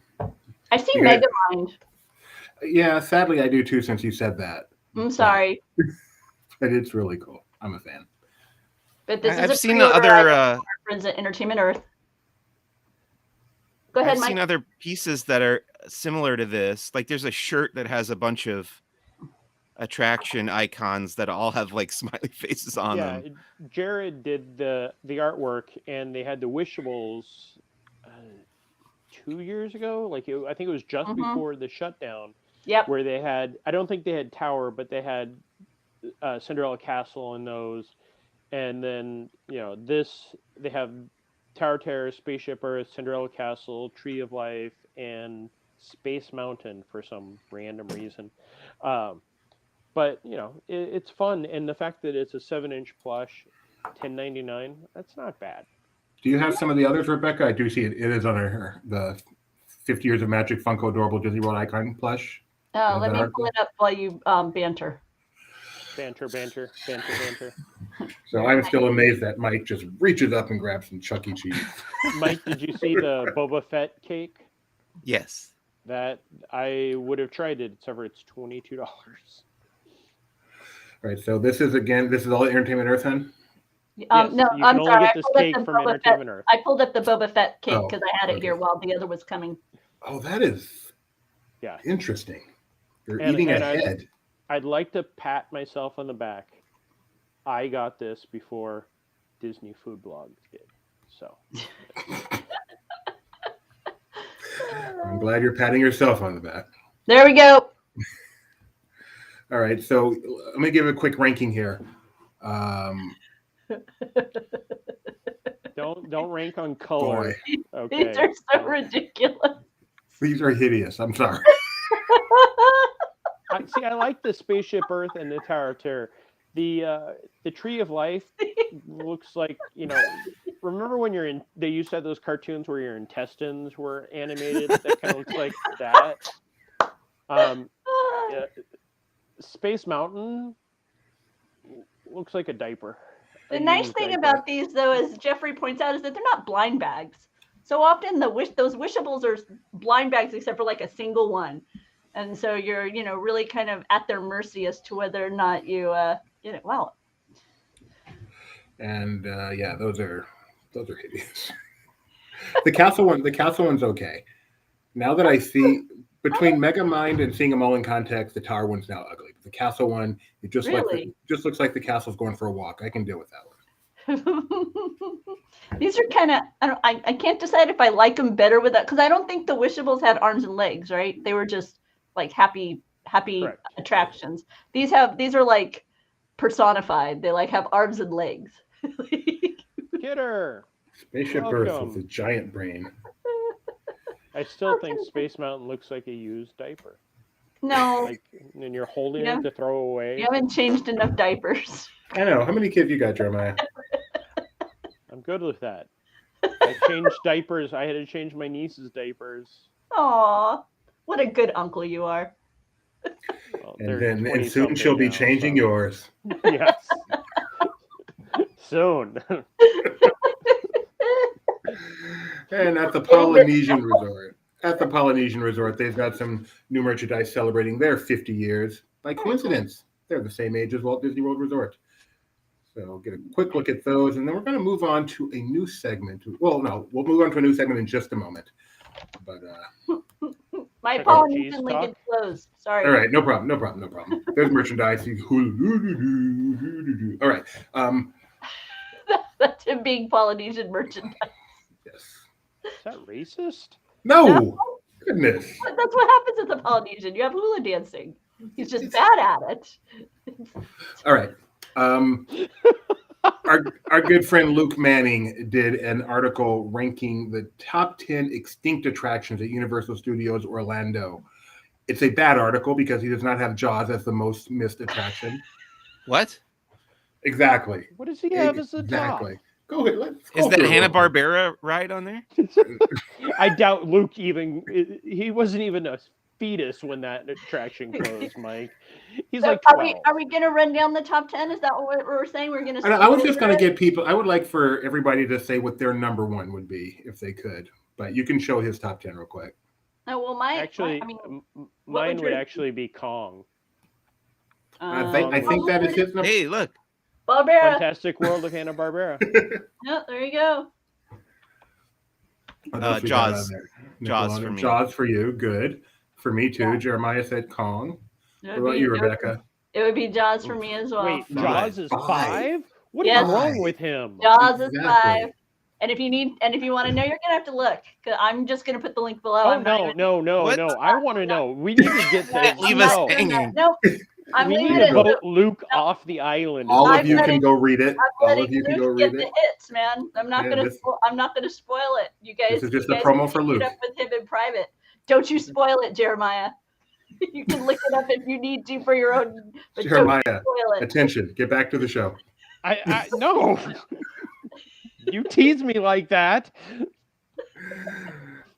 I see Megamind. Yeah, sadly I do too since you said that. I'm sorry. But it's really cool. I'm a fan. But this I've seen the other friends at Entertainment Earth. Go ahead, I've Mike. seen other pieces that are similar to this. Like there's a shirt that has a bunch of attraction icons that all have like smiley faces on them. Yeah, Jared did the artwork, and they had the Wishables 2 years ago. I think it was just before the shutdown. Yep. Where they had, I don't think they had Tower, but they had Cinderella Castle in those, and then they have Tower Terror, Spaceship Earth, Cinderella Castle, Tree of Life, and Space Mountain for some random reason. But it's fun, and the fact that it's a 7-inch plush, $10.99, that's not bad. Do you have some of the others, Rebecca? I do see it. It is on the 50 Years of Magic Funko Adorable Disney World Icon plush. Oh, let me pull it up while you banter. Banter. So I'm still amazed that Mike just reaches up and grabs some Chuck E. Cheese. Mike, did you see the Boba Fett cake? Yes. That I would have tried it, except for it's $22. All right, so this is all Entertainment Earth then? Yes, no, I'm sorry. Get this cake from Entertainment Earth. I pulled up the Boba Fett cake because I had it here while the other was coming. Oh, that is Yeah. interesting. You're And- eating and a head. I'd like to pat myself on the back. I got this before Disney Food Blog did. So I'm glad you're patting yourself on the back. There we go. All right, so let me give a quick ranking here. don't rank on color. Boy, Okay. These are so ridiculous. these are hideous. I'm sorry. I like the Spaceship Earth and the Tower of Terror. The Tree of Life looks like, remember when they used to have those cartoons where your intestines were animated? That kind of looks like that. Space Mountain looks like a diaper. The nice thing about these, though, as Jeffrey points out, is that they're not blind bags. So often those wishables are blind bags, except for like a single one, and so you're really kind of at their mercy as to whether or not you wow. And those are hideous. The castle one's okay. Now that I see between Megamind and seeing them all in context, the tower one's now ugly. But the castle one, it just looks like the castle's going for a walk. I can deal with that one. These are kind of I can't decide if I like them better with that, because I don't think the wishables had arms and legs, right? They were just like happy Correct. attractions. These are like personified. They like have arms and legs. Kidder. Spaceship Earth with a giant brain. I still think Space Mountain looks like a used diaper. No, And you're holding it to throw away. you haven't changed enough diapers. I know. How many kids you got, Jeremiah? I'm good with that. I changed diapers. I had to change my niece's diapers. Aw, what a good uncle you are. Well, And soon she'll be changing yours. Yes. Soon. And at the Polynesian Resort. At the Polynesian Resort, they've got some new merchandise celebrating their 50 years. By coincidence, they're the same age as Walt Disney World Resort. So get a quick look at those, and then we're going to move on to a new segment. Well, no, we'll move on to a new segment in just a moment. But my Polynesian link is closed. Sorry. all right, no problem. There's merchandise. All right. That's him being Polynesian merchandise. Yes. Is that racist? No. Goodness. That's what happens at the Polynesian. You have hula dancing. He's just bad at it. All right. Our good friend Luke Manning did an article ranking the top 10 extinct attractions at Universal Studios Orlando. It's a bad article because he does not have Jaws as the most missed attraction. What? Exactly. What does he have as a top? Exactly. Go ahead. Let's go Is that through it. Hanna-Barbera ride on there? I doubt Luke he wasn't even a fetus when that attraction closed, Mike. He's So like are 12. we going to run down the top 10? Is that what we're saying? We're going to. I was just going to get people. I would like for everybody to say what their number one would be if they could. But you can show his top 10 real quick. Oh, well, Mine would actually be Kong. I think that is his number. Hey, look. Barbara. Fantastic World of Hanna-Barbera. Oh, there you go. What else we got on Jaws. there? Jaws for me. Jaws for you. Good. For me too. Yeah. Jeremiah said Kong. It What would about be- you, Rebecca? It would be Jaws for me as well. Wait, Five. Jaws is 5? What is Yes. wrong with him? Jaws is Exactly. 5. And if you want to know, you're gonna have to look. Cause I'm just gonna put the link below. Oh, I'm not no. What? I want to know. We need to get Can't this. leave us No. hanging. Nope. I'm We leaving need to it. vote Luke off the island. All I'm of you can letting- go read it. I'm All letting of you can Luke go get read the it. hits, man. I'm not Yeah, gonna. this- I'm not gonna spoil it. You guys. This is just you a guys promo can for pick Luke. it up with him in private. Don't you spoil it, Jeremiah. You can look it up if you need to for your own. But Jeremiah, don't spoil it. attention. Get back to the show. I no. You tease me like that.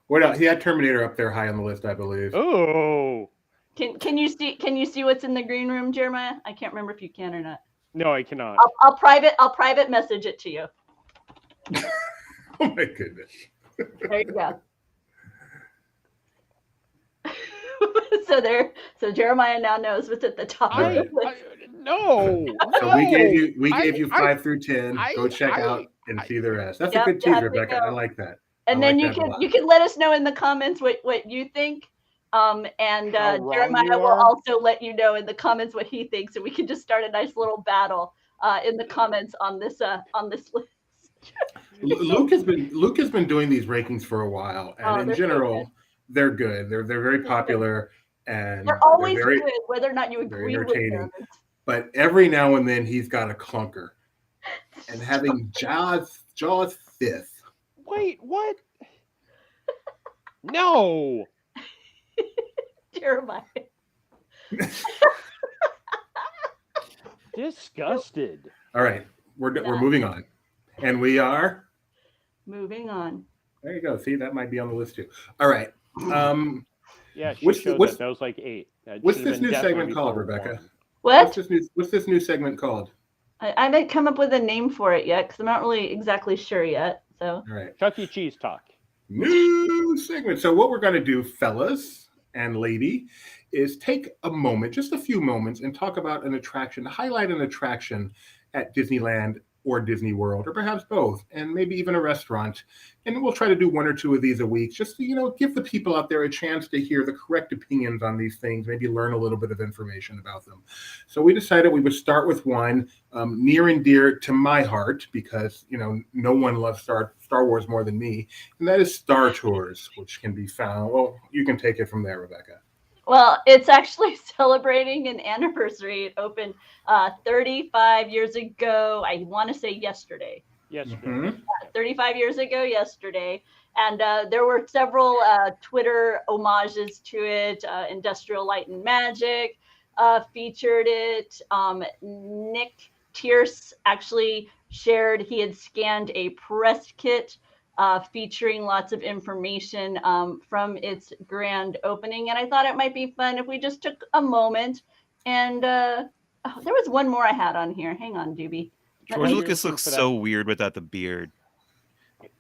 What else? He had Terminator up there high on the list, I believe. Oh. Can you see what's in the green room, Jeremiah? I can't remember if you can or not. No, I cannot. I'll private message it to you. Oh my goodness. There you go. So Jeremiah now knows what's at the top of the list. No. So we gave you I- 5 through 10. Go check I- out and see the rest. That's Yep, a good tease, have to Rebecca. go. I like that. And I then like that a lot. you can let us know in the comments what you think. And How wrong Jeremiah you will are. also let you know in the comments what he thinks, and we can just start a nice little battle in the comments on this list. Luke has been doing these rankings for a while, and in They're so general, they're good. They're very popular, and They're always very good, whether or not you very agree with entertaining. them. But every now and then he's got a clunker, and having Jaws fifth. Wait, what? No. Jeremiah. Disgusted. All right, we're moving on, and we are Moving on. there. You go. See, that might be on the list too. All right. Yeah, she What's showed that. That was like 8. That what's should have this been new definitely segment called, before Rebecca? 1. What? What's this new segment called? I haven't come up with a name for it yet because I'm not really exactly sure yet. So All right. Chuck E. Cheese talk. New segment. So what we're going to do, fellas and lady, is take a moment, just a few moments, and talk about an attraction, highlight an attraction at Disneyland or Disney World, or perhaps both, and maybe even a restaurant. And we'll try to do 1 or 2 of these a week, just to, give the people out there a chance to hear the correct opinions on these things, maybe learn a little bit of information about them. So we decided we would start with one near and dear to my heart, because, no one loves Star Wars more than me, and that is Star Tours, which can be found. Well, you can take it from there, Rebecca. Well, it's actually celebrating an anniversary. It opened 35 years ago. I want to say yesterday. Yesterday. Mm-hmm. 35 years ago yesterday. And there were several Twitter homages to it. Industrial Light and Magic featured it. Nick Tierce actually shared, he had scanned a press kit featuring lots of information from its grand opening. And I thought it might be fun if we just took a moment. And there was one more I had on here. Hang on, Doobie. George Lucas looks so weird without the beard.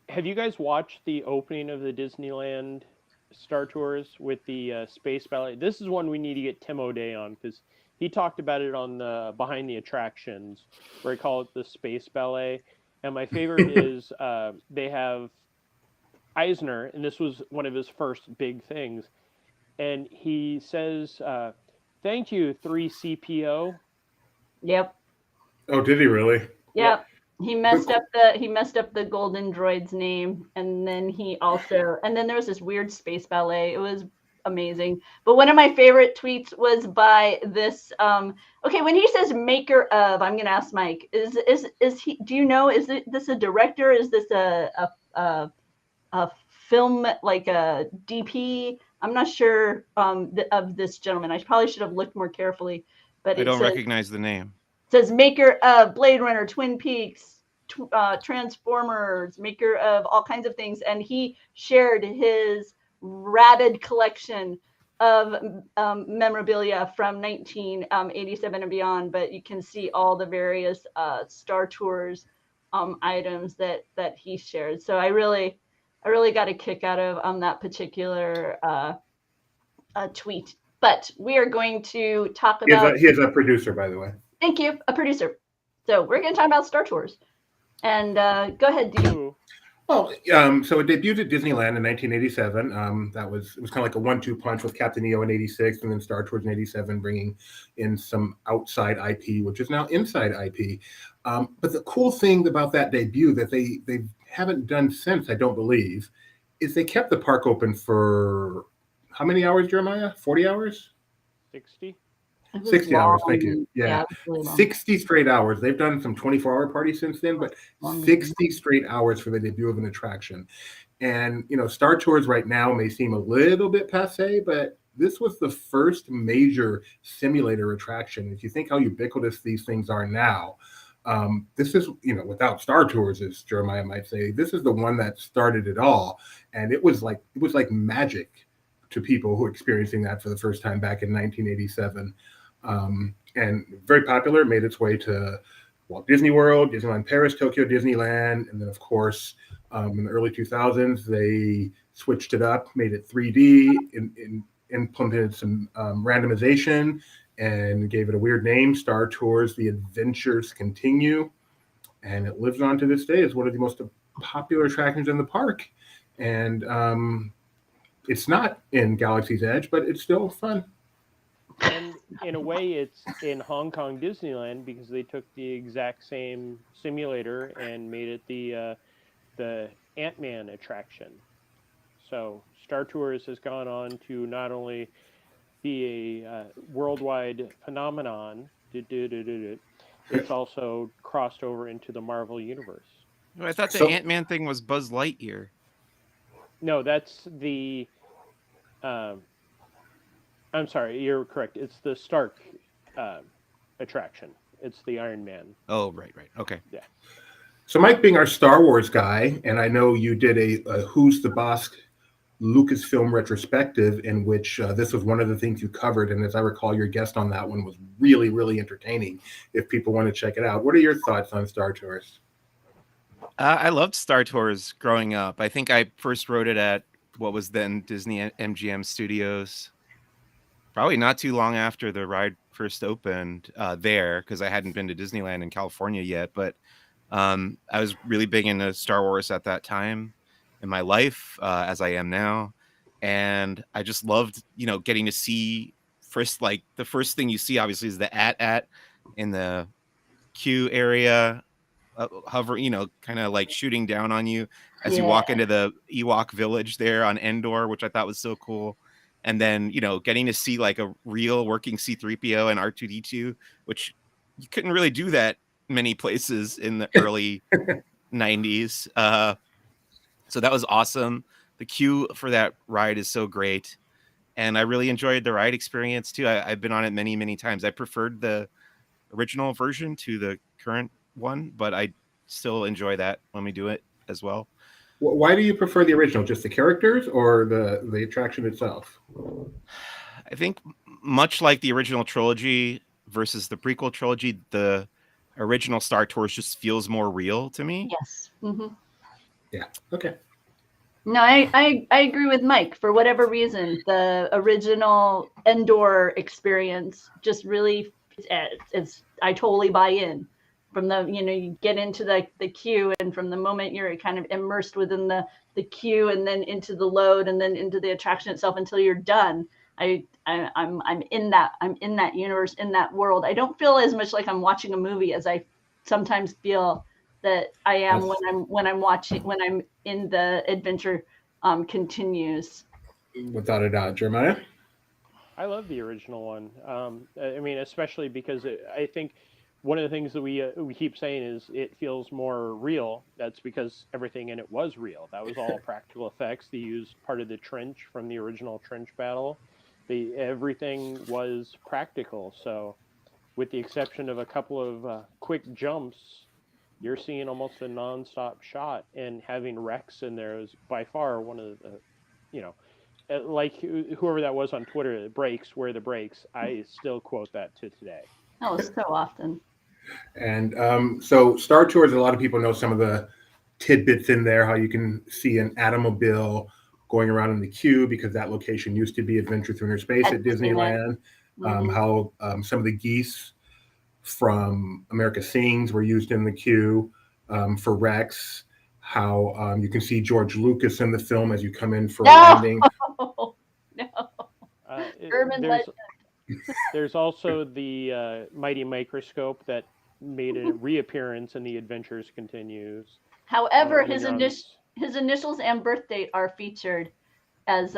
Have you guys watched the opening of the Disneyland Star Tours with the Space Ballet? This is one we need to get Tim O'Day on, because he talked about it on the Behind the Attractions, where he called it the Space Ballet. And my favorite is they have Eisner, and this was one of his first big things. And he says, "Thank you, 3CPO." Yep. Oh, did he really? Yep. He messed up the Golden Droid's name, and then there was this weird space ballet. It was amazing. But one of my favorite tweets was by this. Okay, when he says "maker of," I'm gonna ask Mike. Is he? Do you know? Is this a director? Is this a film, like a DP? I'm not sure of this gentleman. I probably should have looked more carefully. But I don't recognize the name. Says maker of Blade Runner, Twin Peaks, Transformers, maker of all kinds of things. And he shared his rabid collection of memorabilia from 1987 and beyond. But you can see all the various Star Tours items that he shared. So I really got a kick out of that particular tweet. But we are going to talk about... He is a producer, by the way. Thank you, a producer. So we're going to talk about Star Tours. And go ahead, Dee. Well, so it debuted at Disneyland in 1987. It was kind of like a 1-2 punch with Captain EO in 86, and then Star Tours in 87, bringing in some outside IP, which is now inside IP. But the cool thing about that debut that they haven't done since, I don't believe, is they kept the park open for how many hours, Jeremiah? 40 hours? 60? 60 hours, thank you. Yeah, really 60 straight hours. They've done some 24-hour parties since then, but 60 straight hours for the debut of an attraction. And, Star Tours right now may seem a little bit passe, but this was the first major simulator attraction. If you think how ubiquitous these things are now, this is, without Star Tours, as Jeremiah might say, this is the one that started it all. And it was like magic to people who were experiencing that for the first time back in 1987. And very popular, made its way to Walt Disney World, Disneyland Paris, Tokyo Disneyland, and then of course in the early 2000s they switched it up, made it 3D, implemented some randomization, and gave it a weird name, Star Tours: The Adventures Continue, and it lives on to this day as one of the most popular attractions in the park. and it's not in Galaxy's Edge, but it's still fun. And in a way, it's in Hong Kong Disneyland because they took the exact same simulator and made it the Ant-Man attraction. So Star Tours has gone on to not only be a worldwide phenomenon, it's also crossed over into the Marvel universe. I thought the So- Ant-Man thing was Buzz Lightyear. No, that's the. I'm sorry, you're correct. It's the Stark attraction. It's the Iron Man. Oh, right. Okay. Yeah. So Mike, being our Star Wars guy, and I know you did a Who's the Boss Lucasfilm retrospective in which this was one of the things you covered, and as I recall, your guest on that one was really, really entertaining. If people want to check it out, what are your thoughts on Star Tours? I loved Star Tours growing up. I think I first wrote it at what was then Disney MGM Studios. Probably not too long after the ride first opened there, because I hadn't been to Disneyland in California yet. But I was really big into Star Wars at that time in my life, as I am now. And I just loved, getting to see first, like the first thing you see, obviously, is the AT-AT in the queue area, hover, kind of like shooting down on you as you walk into the Ewok village there on Endor, which I thought was so cool. And then, getting to see like a real working C-3PO and R2-D2, which you couldn't really do that many places in the early 90s. So that was awesome. The queue for that ride is so great. And I really enjoyed the ride experience too. I've been on it many, many times. I preferred the original version to the current one, but I still enjoy that when we do it as well. Why do you prefer the original? Just the characters or the attraction itself? I think much like the original trilogy versus the prequel trilogy, the original Star Tours just feels more real to me. Yes. Mm-hmm. Yeah. Okay. No, I agree with Mike. For whatever reason, the original Endor experience just really, I totally buy in. From the, you get into the queue, and from the moment you're kind of immersed within the queue, and then into the load, and then into the attraction itself until you're done. I'm in that universe, in that world. I don't feel as much like I'm watching a movie as I sometimes feel that I am when I'm in the adventure continues. Without a doubt. Jeremiah? I love the original one. I mean, especially because I think one of the things that we keep saying is it feels more real. That's because everything in it was real. That was all practical effects. They used part of the trench from the original trench battle. Everything was practical. So with the exception of a couple of quick jumps, you're seeing almost a non-stop shot, and having Rex in there is by far one of the, like whoever that was on Twitter, the brakes, where the brakes, I still quote that to today. Oh, so often. And so Star Tours, a lot of people know some of the tidbits in there, how you can see an Atomobile going around in the queue because that location used to be Adventure Through Inner Space at Disneyland. Mm-hmm. How some of the geese from America Sings were used in the queue for Rex. How you can see George Lucas in the film as you come in for a landing. No. There's also the Mighty Microscope that made a reappearance in the Adventures Continues. However, his initials and birth date are featured as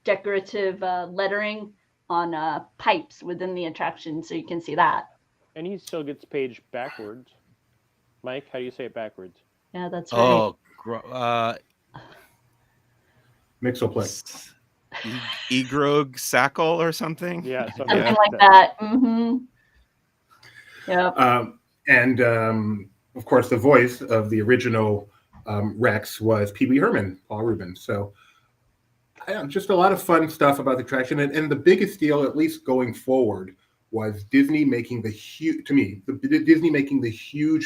decorative lettering on pipes within the attraction, so you can see that. And he still gets paged backwards. Mike, how do you say it backwards? Yeah, that's right. Mixoplex. Egrog Sackle or something? Yeah, something like that. Mm-hmm. Yeah. And of course, the voice of the original Rex was Pee Wee Herman, Paul Rubens. So just a lot of fun stuff about the attraction. And the biggest deal, at least going forward, was Disney making the huge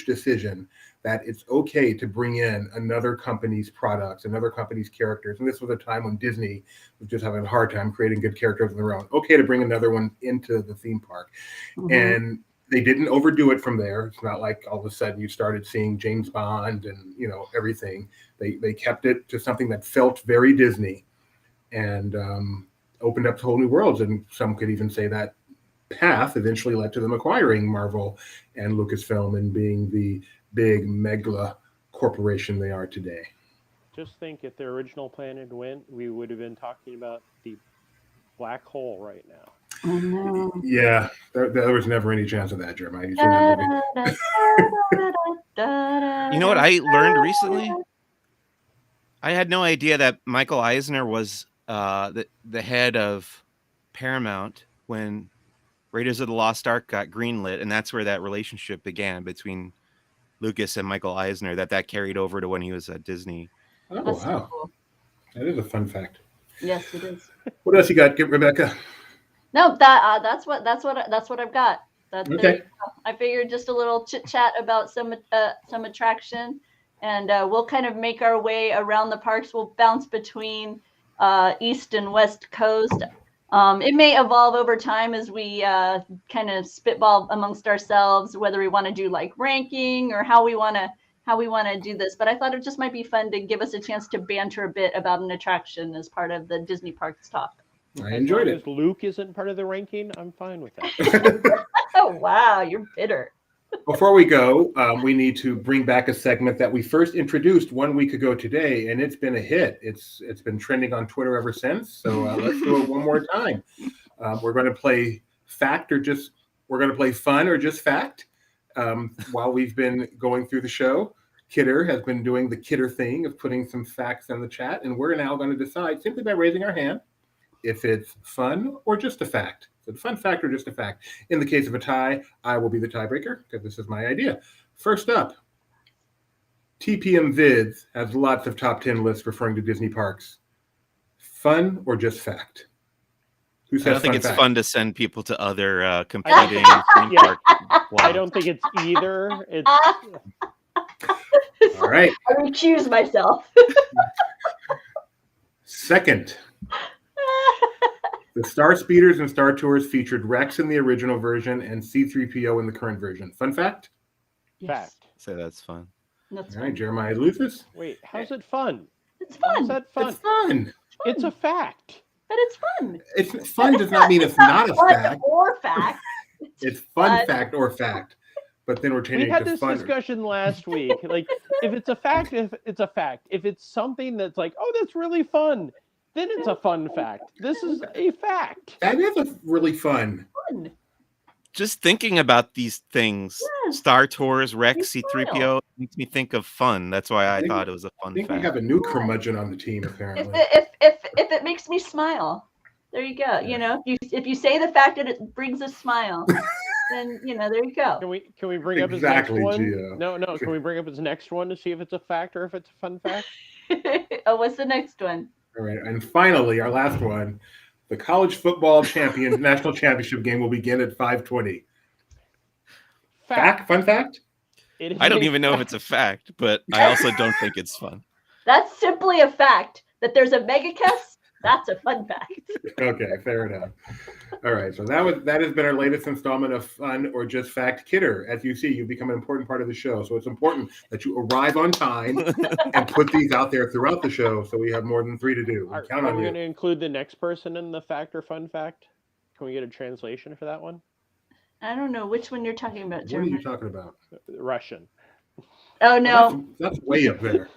decision that it's okay to bring in another company's products, another company's characters. And this was a time when Disney was just having a hard time creating good characters of their own. Okay to bring another one into the theme park. Mm-hmm. And They didn't overdo it from there. It's not like all of a sudden you started seeing James Bond and everything. They kept it to something that felt very Disney, and opened up to whole new worlds. And some could even say that path eventually led to them acquiring Marvel and Lucasfilm and being the big megla corporation they are today. Just think, if their original plan had went, we would have been talking about the black hole right now. I know. Yeah, there was never any chance of that, Jeremiah. You've seen that movie. You know what I learned recently? I had no idea that Michael Eisner was the head of Paramount when Raiders of the Lost Ark got greenlit, and that's where that relationship began between Lucas and Michael Eisner. That carried over to when he was at Disney. Oh, That's so wow. cool. That is a fun fact. Yes, it is. What else you got, Rebecca? No, that's what I've got. There Okay. you go. I figured just a little chit chat about some attraction, and we'll kind of make our way around the parks. We'll bounce between East and West Coast. It may evolve over time as we kind of spitball amongst ourselves whether we want to do like ranking or how we want to do this. But I thought it just might be fun to give us a chance to banter a bit about an attraction as part of the Disney Parks talk. I enjoyed As it. long as Luke isn't part of the ranking, I'm fine with that. Oh wow, you're bitter. Before we go, we need to bring back a segment that we first introduced 1 week ago today, and it's been a hit. It's been trending on Twitter ever since. So let's do it one more time. We're going to play we're going to play fun or just fact. While we've been going through the show, Kidder has been doing the Kidder thing of putting some facts in the chat, and we're now going to decide simply by raising our hand if it's fun or just a fact. Is it a fun fact or just a fact? In the case of a tie, I will be the tiebreaker because this is my idea. First up, TPM Vids has lots of top 10 lists referring to Disney parks. Fun or just fact? Who says I don't think fun it's fact? fun to send people to other competing theme Yeah. park I blogs. don't think it's either. It's All right. I recuse myself. Second, the Star Speeders and Star Tours featured Rex in the original version and C-3PO in the current version. Fun fact? fact. So that's fun. That's All right, fun. Jeremiah Luthus. Wait, how's it fun? It's How's fun. that fun? It's fun. It's a fact. But it's fun. It's fun does not mean it's not a fun fact. or fact. It's fun fun. fact or fact. But then we're We changing had it to this fun. discussion last week. Like, if it's a fact, if it's a fact. If it's something that's like, oh, that's really fun, then it's a fun fact. This is a fact. That is a really fun. Fun. Just thinking about these things, Yes. Star Tours, Rex, You C-3PO, makes me think of fun. That's why I think- thought it was a I fun think we fact. have a new curmudgeon on the team, If apparently. it makes me smile, there you go. You know, if you say the fact that it brings a smile, then there you go. Can we bring up his Exactly, next one? Gio. No. Can we bring up his next one to see if it's a fact or if it's a fun fact? Oh, what's the next one? All right, and finally, our last one. The college football national championship game will begin at 5:20. Fact? Fun fact? It is I don't a even know if it's a fact, but I also don't think it's fun. That's simply a fact. That there's a megacast, that's a fun fact. Okay, fair enough. All right, so that has been our latest installment of Fun or Just Fact. Kidder, as you see, you've become an important part of the show. So it's important that you arrive on time and put these out there throughout the show so we have more than 3 to do. We count Are on we you. going to include the next person in the fact or fun fact? Can we get a translation for that one? I don't know which one you're talking about, What are Jeremy. you talking about? Russian. Oh no. That's way up there.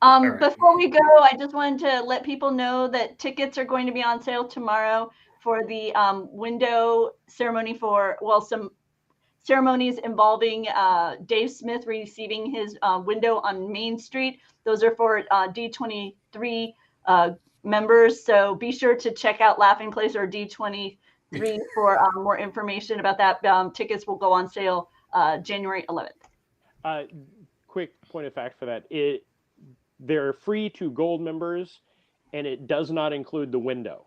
right. Before we go, I just wanted to let people know that tickets are going to be on sale tomorrow for the window ceremony some ceremonies involving Dave Smith receiving his window on Main Street. Those are for D23 members. So be sure to check out Laughing Place or D23 for more information about that. Tickets will go on sale January 11th. Quick point of fact for that. They're free to gold members, and it does not include the window.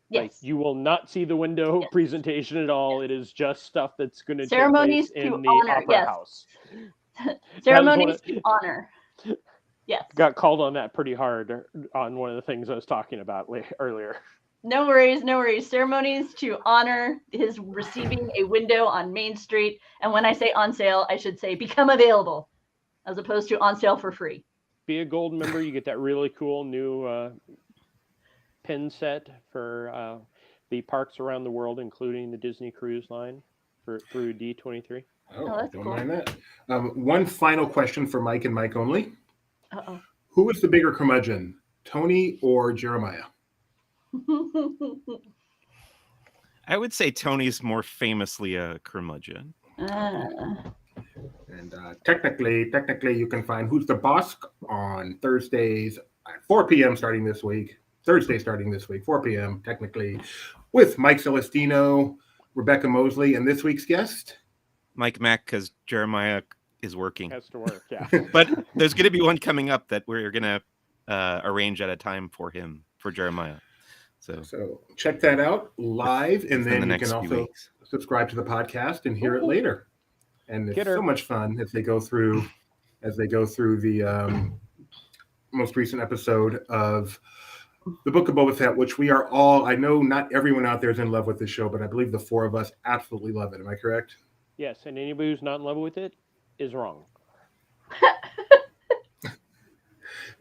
Yes. Like, you will not see the window presentation at all. It is just stuff that's going to take Ceremonies place to in the honor, opera yes. house. Ceremonies to honor. Yes. Got called on that pretty hard on one of the things I was talking about earlier. No worries, no worries. Ceremonies to honor his receiving a window on Main Street. And when I say on sale, I should say become available, as opposed to on sale for free. Be a gold member. You get that really cool new pin set for the parks around the world, including the Disney Cruise Line through D23. Oh, Oh, that's don't cool. mind that. One final question for Mike and Mike only. Uh-oh. Who is the bigger curmudgeon, Tony or Jeremiah? I would say Tony's more famously a curmudgeon. And technically, you can find Who's the Boss on Thursdays at 4 p.m. starting this week. Thursday starting this week, 4 p.m. technically, with Mike Celestino, Rebecca Mosley, and this week's guest, Mike Mack, because Jeremiah is working. Has to work, yeah. But there's going to be one coming up that we're going to arrange at a time for him, for Jeremiah. So check that out live, and then you can also subscribe to the podcast and hear it later. And it's so much fun as they go through the most recent episode of the Book of Boba Fett, which we are all, I know not everyone out there is in love with this show, but I believe the four of us absolutely love it. Am I correct? Yes, and anybody who's not in love with it is wrong.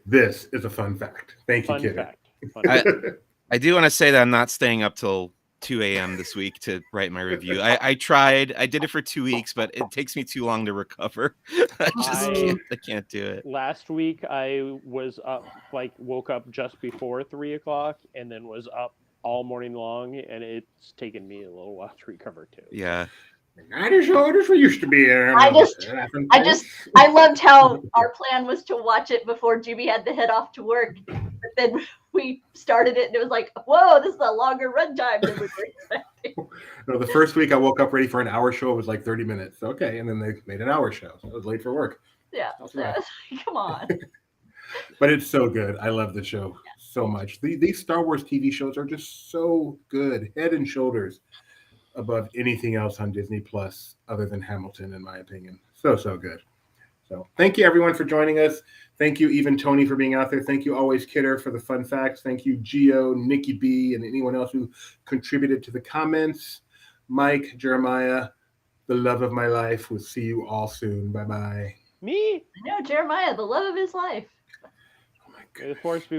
This is a fun fact. Thank you, Kidder. I do want to say that I'm not staying up till 2 a.m. this week to write my review. I tried. I did it for 2 weeks, but it takes me too long to recover. I can't do it. Last week, I was up, woke up just before 3 o'clock and then was up all morning long, and it's taken me a little while to recover, too. Yeah. I just used to be. I loved how our plan was to watch it before Jimmy had to head off to work. But then we started it and it was like, whoa, this is a longer run time than we were expecting. No, the first week I woke up ready for an hour show. It was like 30 minutes. Okay. And then they made an hour show. So I was late for work. Yeah. Come on. But it's so good. I love the show so much. These Star Wars TV shows are just so good. Head and shoulders above anything else on Disney Plus other than Hamilton, in my opinion. So good. So thank you, everyone, for joining us. Thank you, even Tony, for being out there. Thank you, always, Kidder, for the fun facts. Thank you, Gio, Nikki B, and anyone else who contributed to the comments. Mike, Jeremiah, the love of my life. We'll see you all soon. Bye-bye. Me? I know, Jeremiah, the love of his life. Oh, my God. The force be